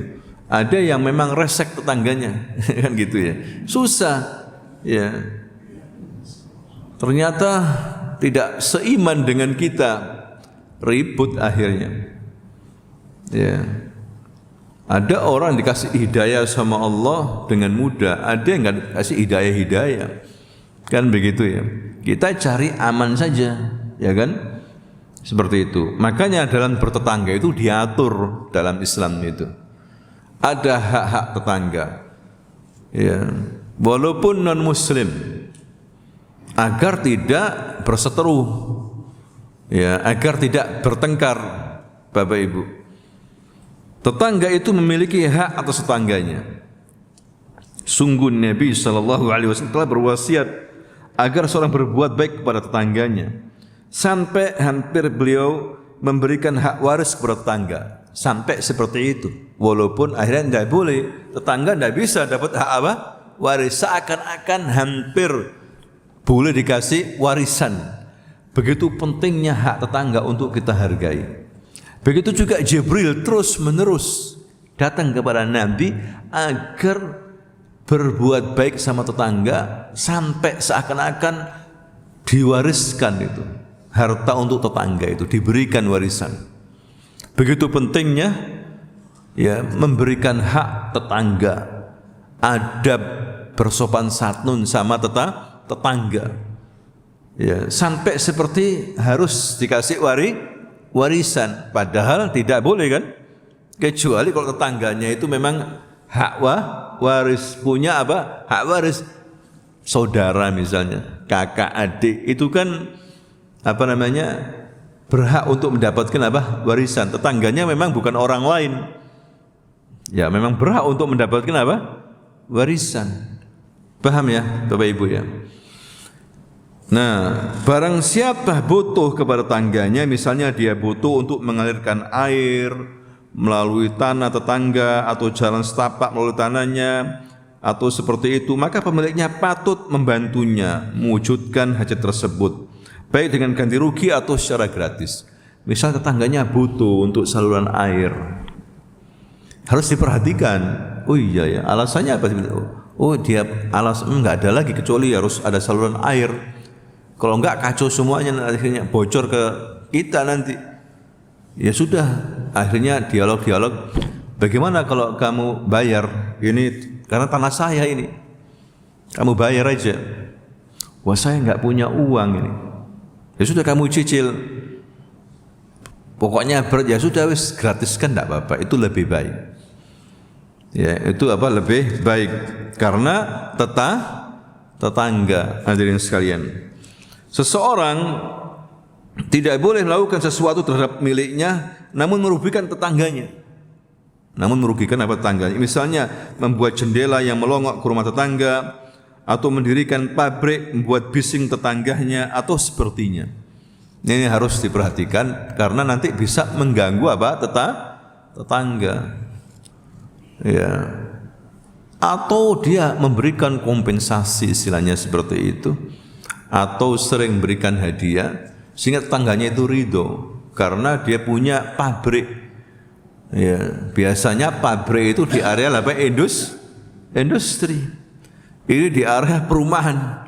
Ada yang memang resek tetangganya, kan gitu ya, susah. Ya, ternyata tidak seiman dengan kita, ribut akhirnya. Ya, ada orang dikasih hidayah sama Allah dengan mudah, ada yang nggak dikasih hidayah, kan begitu ya. Kita cari aman saja, ya kan, seperti itu. Makanya dalam bertetangga itu diatur dalam Islam itu. Ada hak-hak tetangga, ya, walaupun non muslim, agar tidak berseteru, ya, agar tidak bertengkar. Bapak Ibu, tetangga itu memiliki hak atas tetangganya. Sungguh Nabi SAW telah berwasiat agar seorang berbuat baik kepada tetangganya, sampai hampir beliau memberikan hak waris kepada tetangga. Sampai seperti itu, walaupun akhirnya tidak boleh, tetangga tidak bisa dapat hak apa? Waris. Seakan-akan hampir boleh dikasih warisan. Begitu pentingnya hak tetangga untuk kita hargai. Begitu juga Jibril terus menerus datang kepada Nabi agar berbuat baik sama tetangga, sampai seakan-akan diwariskan itu harta untuk tetangga, itu diberikan warisan. Begitu pentingnya, ya, memberikan hak tetangga, adab bersopan santun sama tetangga, ya, sampai seperti harus dikasih warisan, padahal tidak boleh kan, kecuali kalau tetangganya itu memang hak waris, punya apa? Hak waris. Saudara misalnya, kakak adik, itu kan berhak untuk mendapatkan apa? Warisan. Tetangganya memang bukan orang lain, ya, memang berhak untuk mendapatkan apa? warisan. Paham ya Bapak Ibu ya? Nah, barang siapa butuh kepada tetangganya, misalnya dia butuh untuk mengalirkan air melalui tanah tetangga atau jalan setapak melalui tanahnya atau seperti itu, maka pemiliknya patut membantunya mewujudkan hajat tersebut, baik dengan ganti rugi atau secara gratis. Misal tetangganya butuh untuk saluran air, harus diperhatikan. Oh iya ya, alasannya apa? Oh dia enggak ada lagi kecuali harus ada saluran air. Kalau enggak kacau semuanya, akhirnya bocor ke kita nanti. Ya sudah, akhirnya dialog-dialog. Bagaimana kalau kamu bayar ini karena tanah saya ini? Kamu bayar aja. Wah saya enggak punya uang ini. Ya sudah kamu cicil. Pokoknya ya sudah wis gratiskan enggak apa-apa, itu lebih baik. Ya, itu lebih baik karena tetangga hadirin sekalian. Seseorang tidak boleh melakukan sesuatu terhadap miliknya namun merugikan tetangganya. Misalnya membuat jendela yang melongok ke rumah tetangga atau mendirikan pabrik membuat bising tetangganya atau sepertinya. Ini harus diperhatikan karena nanti bisa mengganggu tetangga. Ya. Atau dia memberikan kompensasi istilahnya seperti itu. Atau sering memberikan hadiah sehingga tetangganya itu ridho karena dia punya pabrik. Ya, biasanya pabrik itu di area industri. Ini di area perumahan,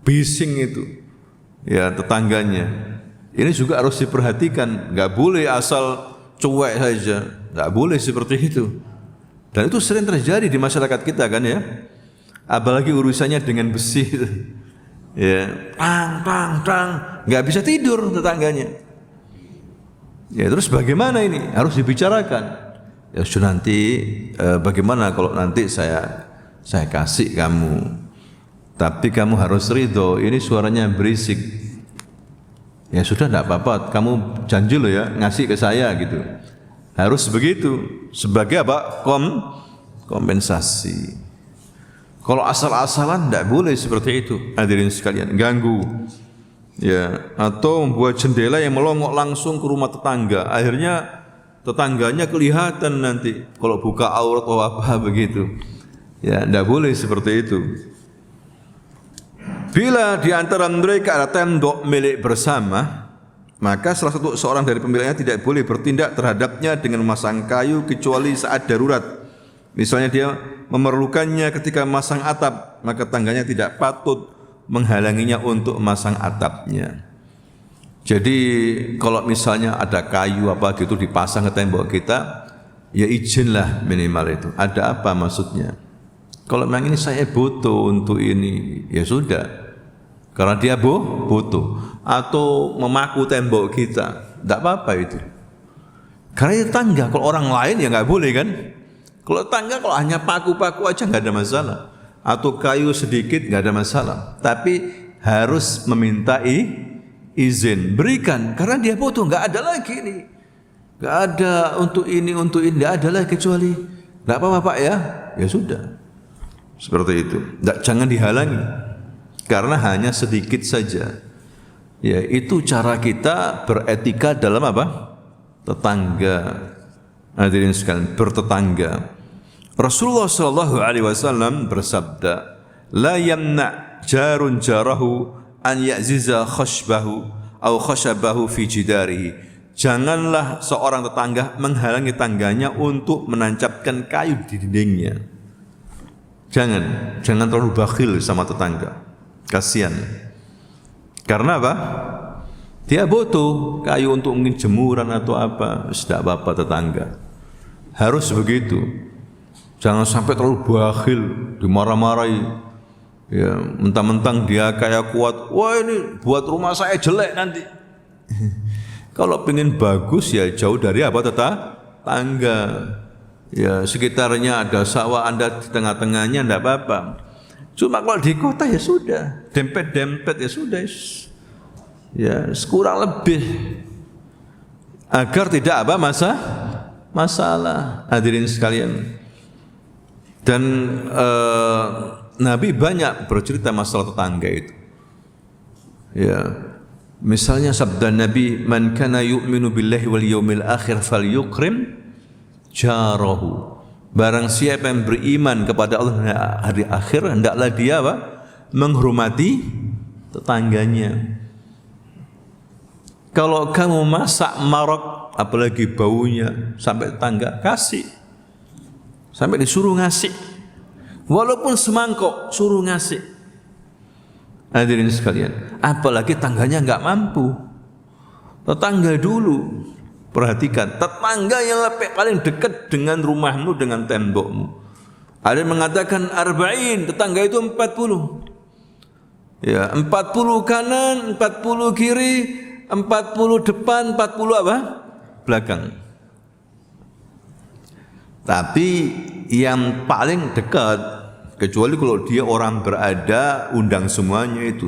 bising itu. Ya, tetangganya. Ini juga harus diperhatikan, enggak boleh asal cuek saja. Enggak boleh seperti itu. Dan itu sering terjadi di masyarakat kita kan ya. Apalagi urusannya dengan besi itu. Ya, nggak bisa tidur tetangganya. Ya terus bagaimana ini? Harus dibicarakan. Ya sudah nanti bagaimana kalau nanti saya kasih kamu, tapi kamu harus ridho. Ini suaranya berisik. Ya sudah tidak apa-apa. Kamu janji loh ya ngasih ke saya gitu. Harus begitu sebagai apa? Kompensasi. Kalau asal-asalan tidak boleh seperti itu, hadirin sekalian, ganggu. Ya, atau membuat jendela yang melongok langsung ke rumah tetangga. Akhirnya tetangganya kelihatan nanti kalau buka aurat atau apa begitu. Ya, tidak boleh seperti itu. Bila di antara mereka ada tembok milik bersama, maka salah satu seorang dari pemiliknya tidak boleh bertindak terhadapnya dengan memasang kayu kecuali saat darurat. Misalnya dia memerlukannya ketika memasang atap, maka tetangganya tidak patut menghalanginya untuk memasang atapnya. Jadi kalau misalnya ada kayu apa gitu dipasang ke tembok kita, ya izinlah minimal itu. Ada apa maksudnya? Kalau memang ini saya butuh untuk ini, ya sudah. Karena dia butuh atau memaku tembok kita, tidak apa-apa itu. Karena itu tangga, kalau orang lain ya nggak boleh kan? Kalau tangga kalau hanya paku-paku aja nggak ada masalah, atau kayu sedikit nggak ada masalah. Tapi harus meminta izin, berikan karena dia butuh. Nggak ada lagi ini, nggak ada untuk ini nggak ada lagi kecuali nggak apa-apa Pak ya, ya sudah seperti itu. Jangan dihalangi karena hanya sedikit saja. Ya itu cara kita beretika dalam apa? Tetangga. Hadirin sekalian, bertetangga. Rasulullah sallallahu alaihi wasallam bersabda, "La yamna jarun jarahu an ya'ziza khashbahu atau khashabahu fi jidarihi." Janganlah seorang tetangga menghalangi tangganya untuk menancapkan kayu di dindingnya. Jangan terlalu bakhil sama tetangga. Kasihan. Karena apa? Dia butuh kayu untuk mungkin jemuran atau apa, tidak apa-apa tetangga. Harus begitu. Jangan sampai terlalu bakhil, dimarah-marahi. Ya, mentang-mentang dia kayak kuat. Wah ini buat rumah saya jelek nanti. Kalau pengen bagus ya jauh dari apa tetangga. Ya sekitarnya ada sawah, Anda di tengah-tengahnya tidak apa-apa. Cuma kalau di kota ya sudah, dempet-dempet ya sudah. Ya kurang lebih agar tidak apa masalah. Hadirin sekalian, Dan Nabi banyak bercerita masalah tetangga itu. Ya, misalnya sabda Nabi, "Man kana yu'minu billahi wal yawmil akhir falyukrim jarahu." Barang siapa yang beriman kepada Allah dan hari akhir, hendaklah dia apa? Menghormati tetangganya. Kalau kamu masak marok, apalagi baunya sampai tetangga, kasih. Sampai disuruh ngasih. Walaupun semangkok, suruh ngasih. Hadirin sekalian, apalagi tangganya enggak mampu. Tetangga dulu. Perhatikan, tetangga yang paling dekat dengan rumahmu, dengan tembokmu. Ada yang mengatakan 40, tetangga itu 40. Ya, 40 kanan, 40 kiri, 40 depan, 40 apa? Belakang. Tapi yang paling dekat, kecuali kalau dia orang berada, undang semuanya itu.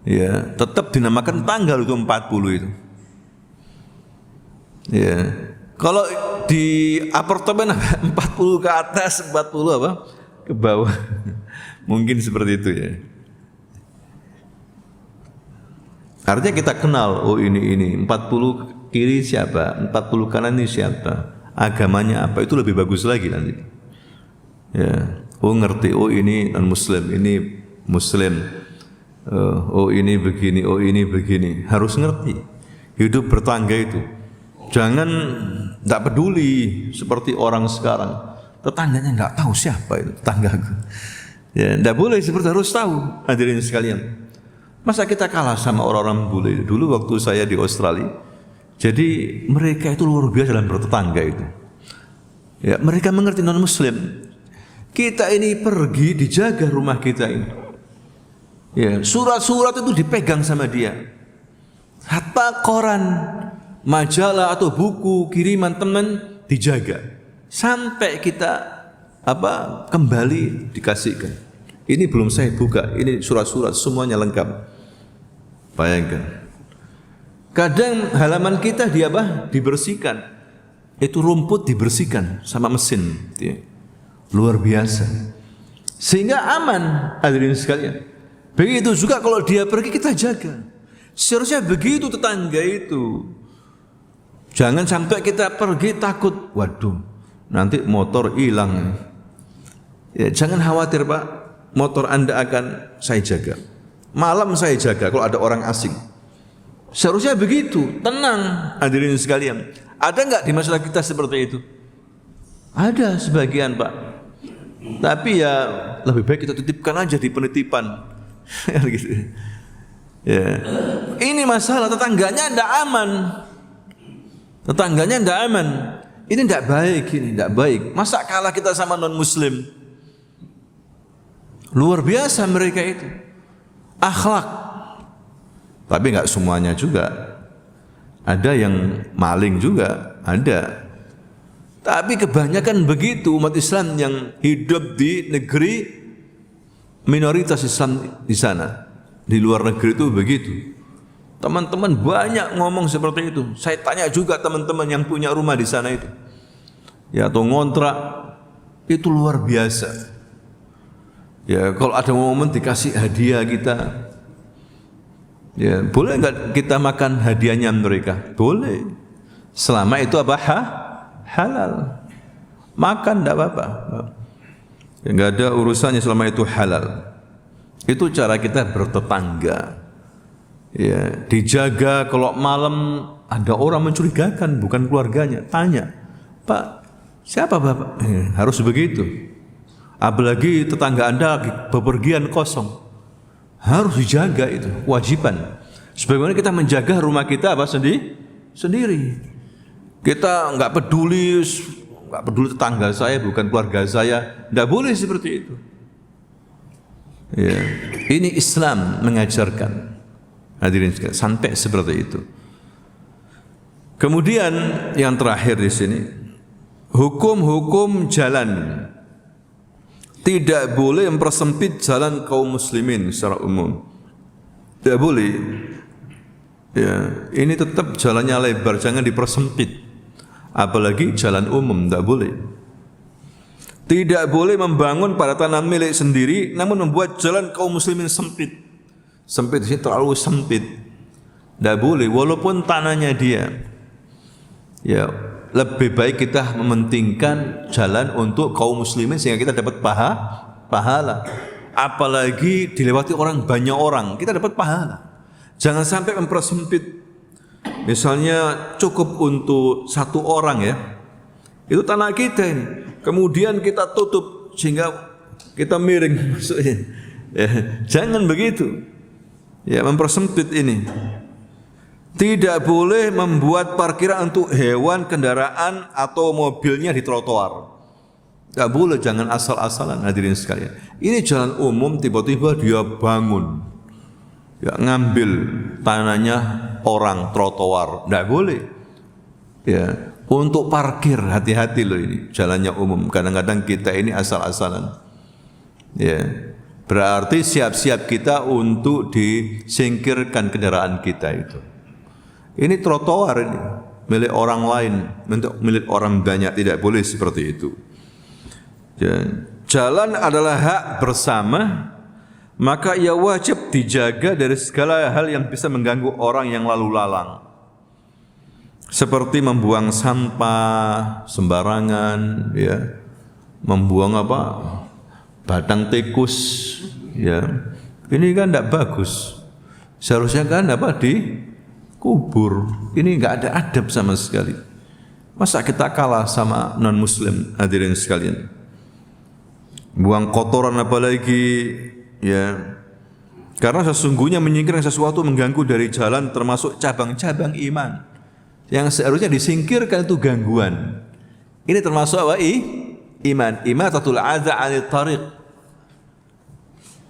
Ya, tetap dinamakan tanggal itu 40 itu. Ya. Kalau di apartemen 40 ke atas, 40 apa? Ke bawah. Mungkin seperti itu ya. Artinya kita kenal, oh ini 40 kiri siapa, 40 kanan ini siapa, agamanya apa, itu lebih bagus lagi nanti. Ya. Oh ngerti, oh ini non muslim, ini muslim. Oh ini begini, oh ini begini. Harus ngerti. Hidup bertangga itu. Jangan tidak peduli seperti orang sekarang. Tetangganya nggak tahu siapa itu tetanggaku. Ya, tidak boleh seperti, harus tahu. Hadirin sekalian. Masa kita kalah sama orang-orang bule? Dulu waktu saya di Australia, jadi mereka itu luar biasa dalam bertetangga itu. Ya, mereka mengerti non muslim. Kita ini pergi dijaga rumah kita ini. Ya, surat-surat itu dipegang sama dia. Hatta koran, majalah atau buku kiriman teman dijaga sampai kita kembali dikasihkan. Ini belum saya buka, ini surat-surat semuanya lengkap. Bayangkan. Kadang halaman kita dibersihkan. Itu rumput dibersihkan sama mesin. Luar biasa. Sehingga aman, hadirin sekalian. Begitu juga kalau dia pergi kita jaga. Seharusnya begitu tetangga itu. Jangan sampai kita pergi takut, waduh, nanti motor hilang. Ya, jangan khawatir Pak, motor Anda akan saya jaga. Malam saya jaga kalau ada orang asing. Seharusnya begitu, tenang hadirin sekalian. Ada enggak di masyarakat kita seperti itu? Ada sebagian Pak. Tapi ya lebih baik kita titipkan aja di penitipan. Gitu. Ya. Ini masalah tetangganya tidak aman. Tetangganya tidak aman. Ini tidak baik, ini tidak baik. Masa kalah kita sama non muslim? Luar biasa mereka itu. Akhlak. Tapi enggak semuanya juga. Ada yang maling juga, ada. Tapi kebanyakan begitu umat Islam yang hidup di negeri minoritas Islam di sana. Di luar negeri itu begitu. Teman-teman banyak ngomong seperti itu. Saya tanya juga teman-teman yang punya rumah di sana itu. Ya atau ngontrak, itu luar biasa. Ya kalau ada momen dikasih hadiah kita. Ya, boleh enggak kita makan hadiahnya mereka? Boleh. Selama itu apa? Halal. Makan enggak apa-apa. Enggak ada urusannya selama itu halal. Itu cara kita bertetangga. Ya, dijaga kalau malam ada orang mencurigakan bukan keluarganya, tanya, "Pak, siapa Bapak?" Harus begitu. Apalagi tetangga Anda bepergian kosong. Harus dijaga itu, kewajiban. Sebagaimana kita menjaga rumah kita sendiri. Kita enggak peduli tetangga saya bukan keluarga saya, enggak boleh seperti itu. Ya, ini Islam mengajarkan. Hadirin sekalian, sampai seperti itu. Kemudian yang terakhir di sini, hukum-hukum jalan. Tidak boleh mempersempit jalan kaum muslimin secara umum. Tidak boleh. Ya, ini tetap jalannya lebar, jangan dipersempit. Apalagi jalan umum, tidak boleh. Tidak boleh membangun pada tanah milik sendiri, namun membuat jalan kaum muslimin sempit. Sempit di sini terlalu sempit. Tidak boleh, walaupun tanahnya dia. Ya, lebih baik kita mementingkan jalan untuk kaum muslimin sehingga kita dapat pahala. Apalagi dilewati orang banyak orang, kita dapat pahala. Jangan sampai mempersempit. Misalnya cukup untuk satu orang ya. Itu tanah kita ini. Kemudian kita tutup sehingga kita miring maksudnya. Ya, jangan begitu. Ya, mempersempit ini. Tidak boleh membuat parkiran untuk hewan, kendaraan atau mobilnya di trotoar. Tidak boleh, jangan asal-asalan hadirin sekalian. Ini jalan umum tiba-tiba dia bangun. Ya, ngambil tanahnya orang trotoar. Tidak boleh. Ya, untuk parkir hati-hati loh ini jalannya umum. Kadang-kadang kita ini asal-asalan. Ya. Berarti siap-siap kita untuk disingkirkan kendaraan kita itu. Ini trotoar ini milik orang lain, milik orang banyak, tidak boleh seperti itu. Jalan adalah hak bersama, maka ia wajib dijaga dari segala hal yang bisa mengganggu orang yang lalu lalang. Seperti membuang sampah sembarangan, ya, membuang batang tikus, ya. Ini kan tidak bagus. Seharusnya kan dikubur. Ini enggak ada adab sama sekali. Masa kita kalah sama non muslim hadirin sekalian. Buang kotoran apalagi, ya. Karena sesungguhnya menyingkirkan sesuatu mengganggu dari jalan termasuk cabang-cabang iman. Yang seharusnya disingkirkan itu gangguan. Ini termasuk apa? Iman. Imatatul adza 'anil tariq.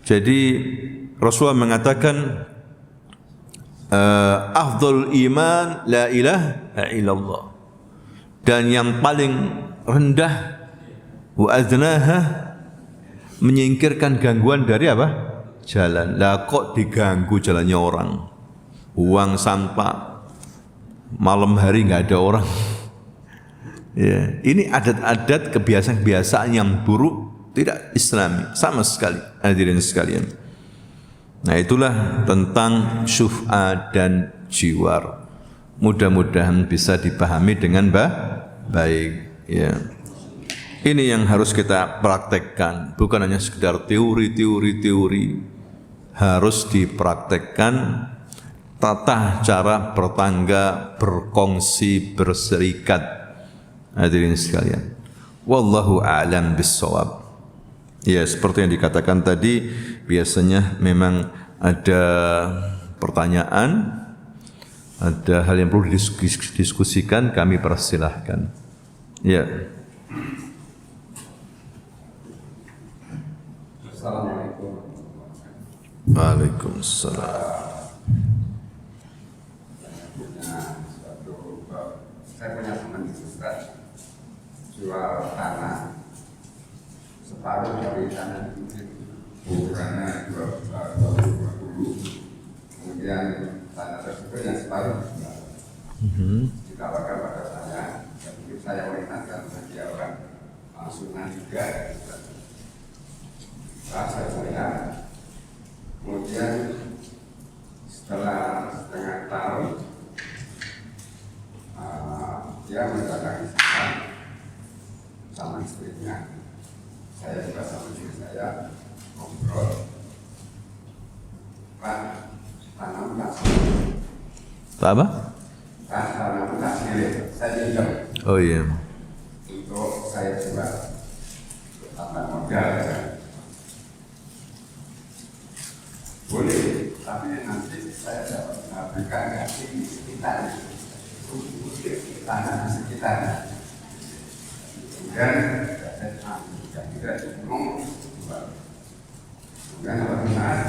Jadi Rasulullah mengatakan afdhalul iman la ilaha illallah. Dan yang paling rendah wa adnaha menyingkirkan gangguan dari jalan. Lah kok diganggu jalannya orang? Buang sampah malam hari enggak ada orang. Ya, ini adat-adat kebiasaan-kebiasaan yang buruk, tidak Islami sama sekali hadirin sekalian. Nah, itulah tentang syuf'a dan jiwar. Mudah-mudahan bisa dipahami dengan baik, ya. Ini yang harus kita praktekkan, bukan hanya sekedar teori. Harus dipraktekkan tata cara bertangga, berkongsi, berserikat. Hadirin sekalian, wallahu a'lam bissawab. Ya, seperti yang dikatakan tadi, biasanya memang ada pertanyaan, ada hal yang perlu didiskusikan, kami persilahkan. Ya. Assalamualaikum. Waalaikumsalam. Saya punya teman di Ustaz, jual tanah separuh dari tanah itu bukannya 20, kemudian tanah tersebut yang separuh ditawarkan pada saya. Dan mungkin saya meringankan bagi orang sunnah juga. Saya kemudian setelah setengah tahun dia mendatangi saya sama istrinya. Saya juga sama istri saya ngobrol. Pak, tanam tak silik. Apa? Pak, tanam tak silik. Saya pinjam. Oh iya. Untuk saya coba tambah modal. Boleh, tapi nanti saya dapat berikan gaji di sekitarnya. Tanah sekitar. Kemudian saya tidak ngomong. Kemudian kalau benar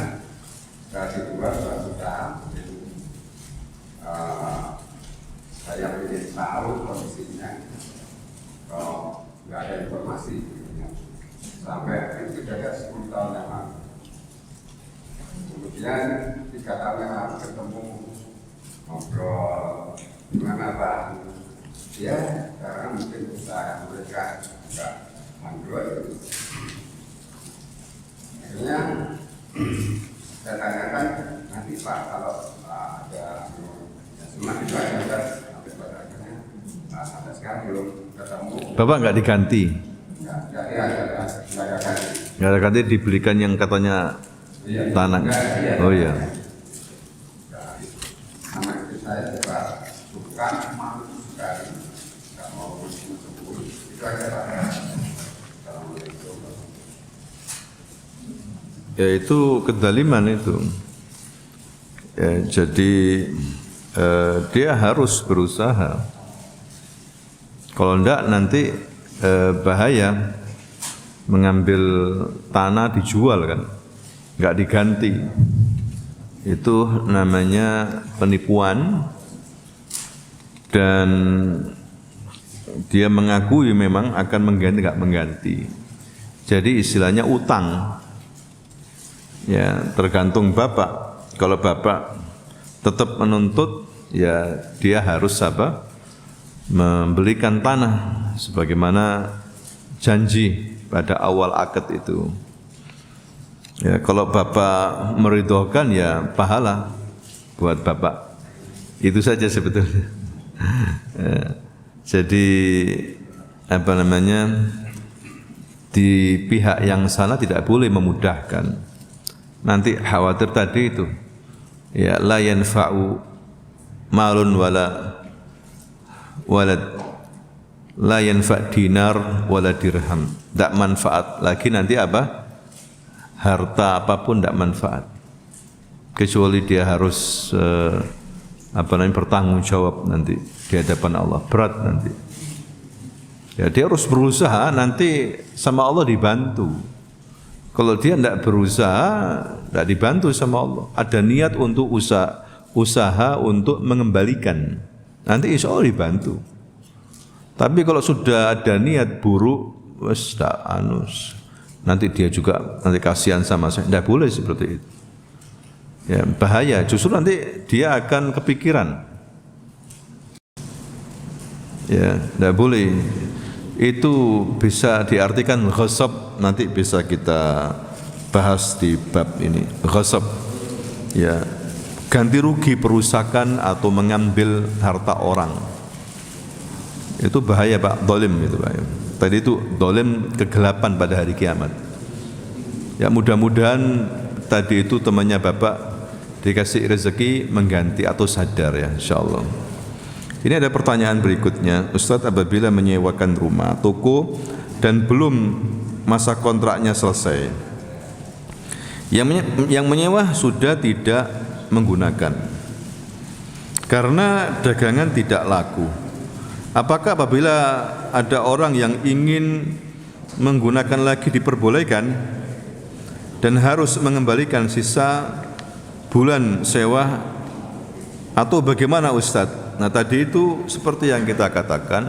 gaji 2 juta, saya ingin tahu kondisinya. Kalau nggak ada informasi, sampai itu sudah 10 tahun yang lalu. Kemudian 3 tahun yang lalu ketemu, ngobrol. Gimana Pak? Ya, karena mungkin usaha mereka enggak Android itu. Akhirnya saya tanyakan nanti Pak kalau ada semakin banyak sampai pada akhirnya sampai sekarang belum ketemu. Bapak nggak diganti? Nggak ada ganti. Nggak ada ganti, dibelikan yang katanya tanah. Oh iya. Nama istri saya juga bukan malu sekali, nggak mau bersembunyi. Itu aja Pak. Assalamualaikum. Ya itu kedaliman itu. Ya, jadi dia harus berusaha. Kalau enggak nanti bahaya, mengambil tanah dijual kan, enggak diganti. Itu namanya penipuan, dan dia mengakui memang akan mengganti, enggak mengganti. Jadi istilahnya utang. Ya, tergantung Bapak. Kalau Bapak tetap menuntut, ya dia harus apa? Membelikan tanah sebagaimana janji pada awal akad itu. Ya, kalau Bapak meridhokan, ya pahala buat Bapak. Itu saja sebetulnya. Ya, jadi apa namanya, di pihak yang salah tidak boleh memudahkan. Nanti khawatir tadi itu, ya la yanfa'u malun wala walad, la yanfa' dinar wala dirham. Tidak manfaat lagi nanti apa? Harta apapun tidak manfaat. Kecuali dia harus bertanggung jawab nanti di hadapan Allah, berat nanti. Ya dia harus berusaha, nanti sama Allah dibantu. Kalau dia tidak berusaha, tidak dibantu sama Allah. Ada niat untuk usaha untuk mengembalikan, nanti insya Allah dibantu. Tapi kalau sudah ada niat buruk, wes tak anus, nanti dia juga nanti kasihan sama saya. Tidak boleh seperti itu. Ya bahaya. Justru nanti dia akan kepikiran. Ya tidak boleh. Itu bisa diartikan ghasab, nanti bisa kita bahas di bab ini. Ghasab, ya ganti rugi, perusakan atau mengambil harta orang. Itu bahaya Pak, dolim itu Pak. Tadi itu dolim, kegelapan pada hari kiamat. Ya mudah-mudahan tadi itu temannya Bapak dikasih rezeki mengganti atau sadar ya insyaallah. Ini ada pertanyaan berikutnya. Ustadz, apabila menyewakan rumah, toko dan belum masa kontraknya selesai, yang menyewa sudah tidak menggunakan karena dagangan tidak laku, apakah apabila ada orang yang ingin menggunakan lagi diperbolehkan dan harus mengembalikan sisa bulan sewa atau bagaimana Ustadz? Nah tadi itu seperti yang kita katakan,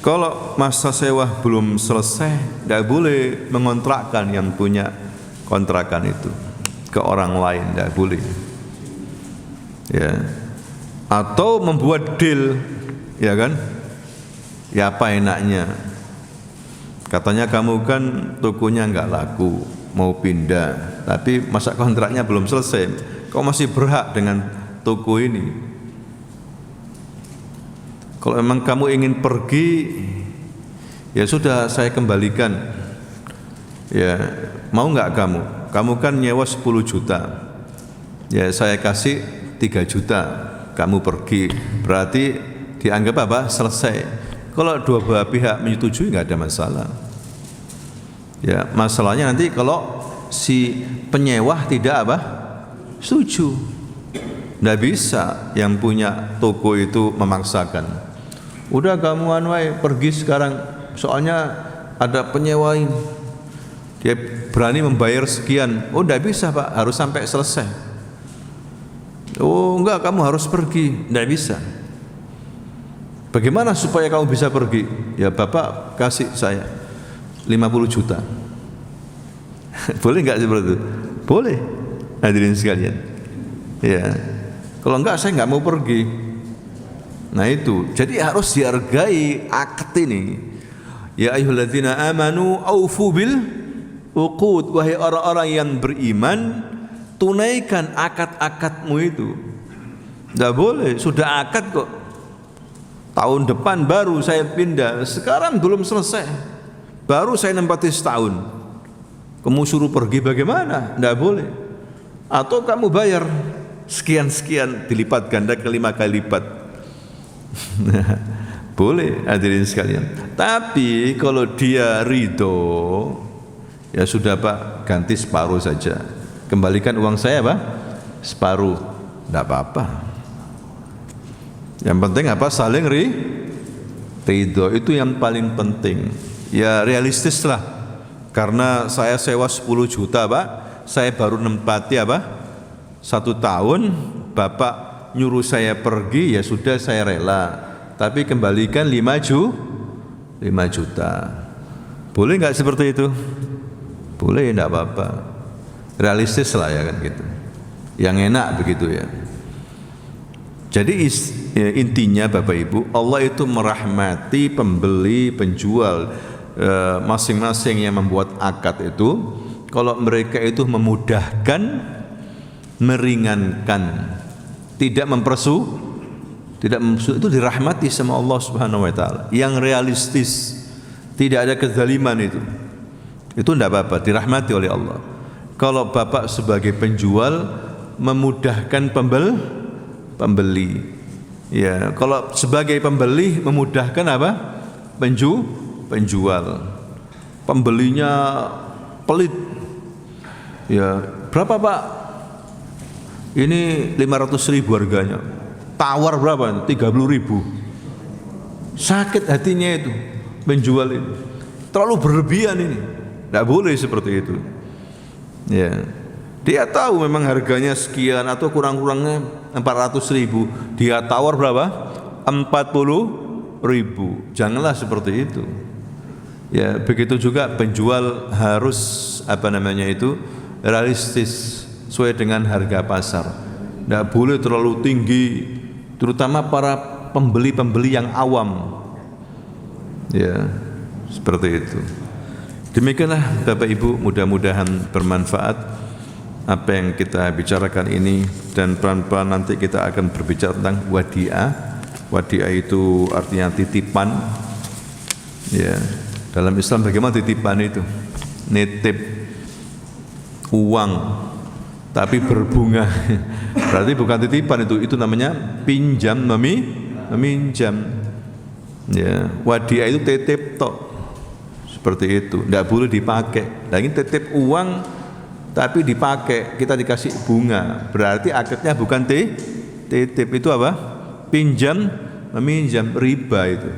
kalau masa sewa belum selesai, tidak boleh mengontrakkan yang punya kontrakan itu ke orang lain, tidak boleh. Ya, atau membuat deal, ya kan? Ya apa enaknya? Katanya kamu kan tokonya enggak laku, mau pindah, tapi masa kontraknya belum selesai, kau masih berhak dengan toko ini. Kalau memang kamu ingin pergi, ya sudah saya kembalikan. Ya, mau enggak kamu? Kamu kan nyewa 10 juta. Ya, saya kasih 3 juta. Kamu pergi. Berarti dianggap apa? Selesai. Kalau dua belah pihak menyetujui enggak ada masalah. Ya, masalahnya nanti kalau si penyewa tidak apa? Setuju. Enggak bisa yang punya toko itu memaksakan. Udah kamu anwai pergi sekarang, soalnya ada penyewa ini, dia berani membayar sekian. Oh tidak bisa Pak, harus sampai selesai. Oh enggak, kamu harus pergi. Tidak bisa. Bagaimana supaya kamu bisa pergi? Ya Bapak kasih saya 50 juta. Boleh enggak seperti itu? Boleh, hadirin sekalian. Ya, kalau enggak saya enggak mau pergi. Nah itu, jadi harus dihargai akad ini. Ya ayyuhalladzina amanu aufu bil uqud, wahai orang-orang yang beriman, tunaikan akad-akadmu itu. Tidak boleh, sudah akad kok. Tahun depan baru saya pindah, sekarang belum selesai. Baru saya nempati setahun. Kamu suruh pergi bagaimana? Tidak boleh. Atau kamu bayar sekian-sekian dilipat ganda ke 5 kali lipat. Boleh hadirin sekalian. Tapi kalau dia ridho, ya sudah Pak, ganti separuh saja. Kembalikan uang saya Pak, separuh. Tidak apa-apa. Yang penting apa? Saling ridho, itu yang paling penting. Ya realistis lah. Karena saya sewa 10 juta Pak, saya baru nempati apa? 1 tahun, Bapak nyuruh saya pergi, ya sudah saya rela. Tapi kembalikan 5 juta. Boleh nggak seperti itu? Boleh, enggak apa-apa. Realistis lah ya kan gitu. Yang enak begitu ya. Jadi intinya Bapak Ibu, Allah itu merahmati pembeli, penjual, masing-masing yang membuat akad itu, kalau mereka itu memudahkan, meringankan, tidak mempersulit, itu dirahmati sama Allah Subhanahu wa taala. Yang realistis, tidak ada kezaliman itu tidak apa-apa, dirahmati oleh Allah. Kalau Bapak sebagai penjual memudahkan pembeli, ya, kalau sebagai pembeli memudahkan apa? Penjual. Pembelinya pelit. Ya, berapa Pak? Ini 500.000 harganya. Tawar berapa? 30.000. Sakit hatinya itu penjual ini. Terlalu berlebihan ini. Tidak boleh seperti itu. Ya. Dia tahu memang harganya sekian atau kurang-kurangnya 400.000. Dia tawar berapa? 40.000. Janganlah seperti itu. Ya, begitu juga penjual harus realistis sesuai dengan harga pasar. Tidak boleh terlalu tinggi, terutama para pembeli-pembeli yang awam. Ya, seperti itu. Demikianlah Bapak Ibu, mudah-mudahan bermanfaat apa yang kita bicarakan ini, dan pelan-pelan nanti kita akan berbicara tentang wadi'ah. Wadi'ah itu artinya titipan. Ya, dalam Islam bagaimana titipan itu? Nitip uang tapi berbunga. Berarti bukan titipan itu namanya pinjam meminjam. Ya, wadi'ah itu titip tok. Seperti itu, tidak boleh dipakai. Lagi titip uang tapi dipakai, kita dikasih bunga, berarti akadnya bukan titip, itu apa? Pinjam meminjam, riba itu.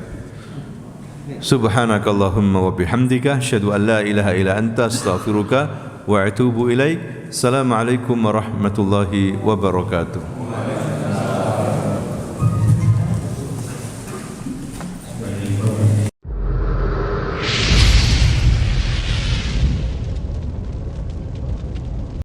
Subhanakallahumma wa bihamdika asyhadu an la ilaha illa anta astaghfiruka wa atubu ilaik. Assalamualaikum warahmatullahi wabarakatuh.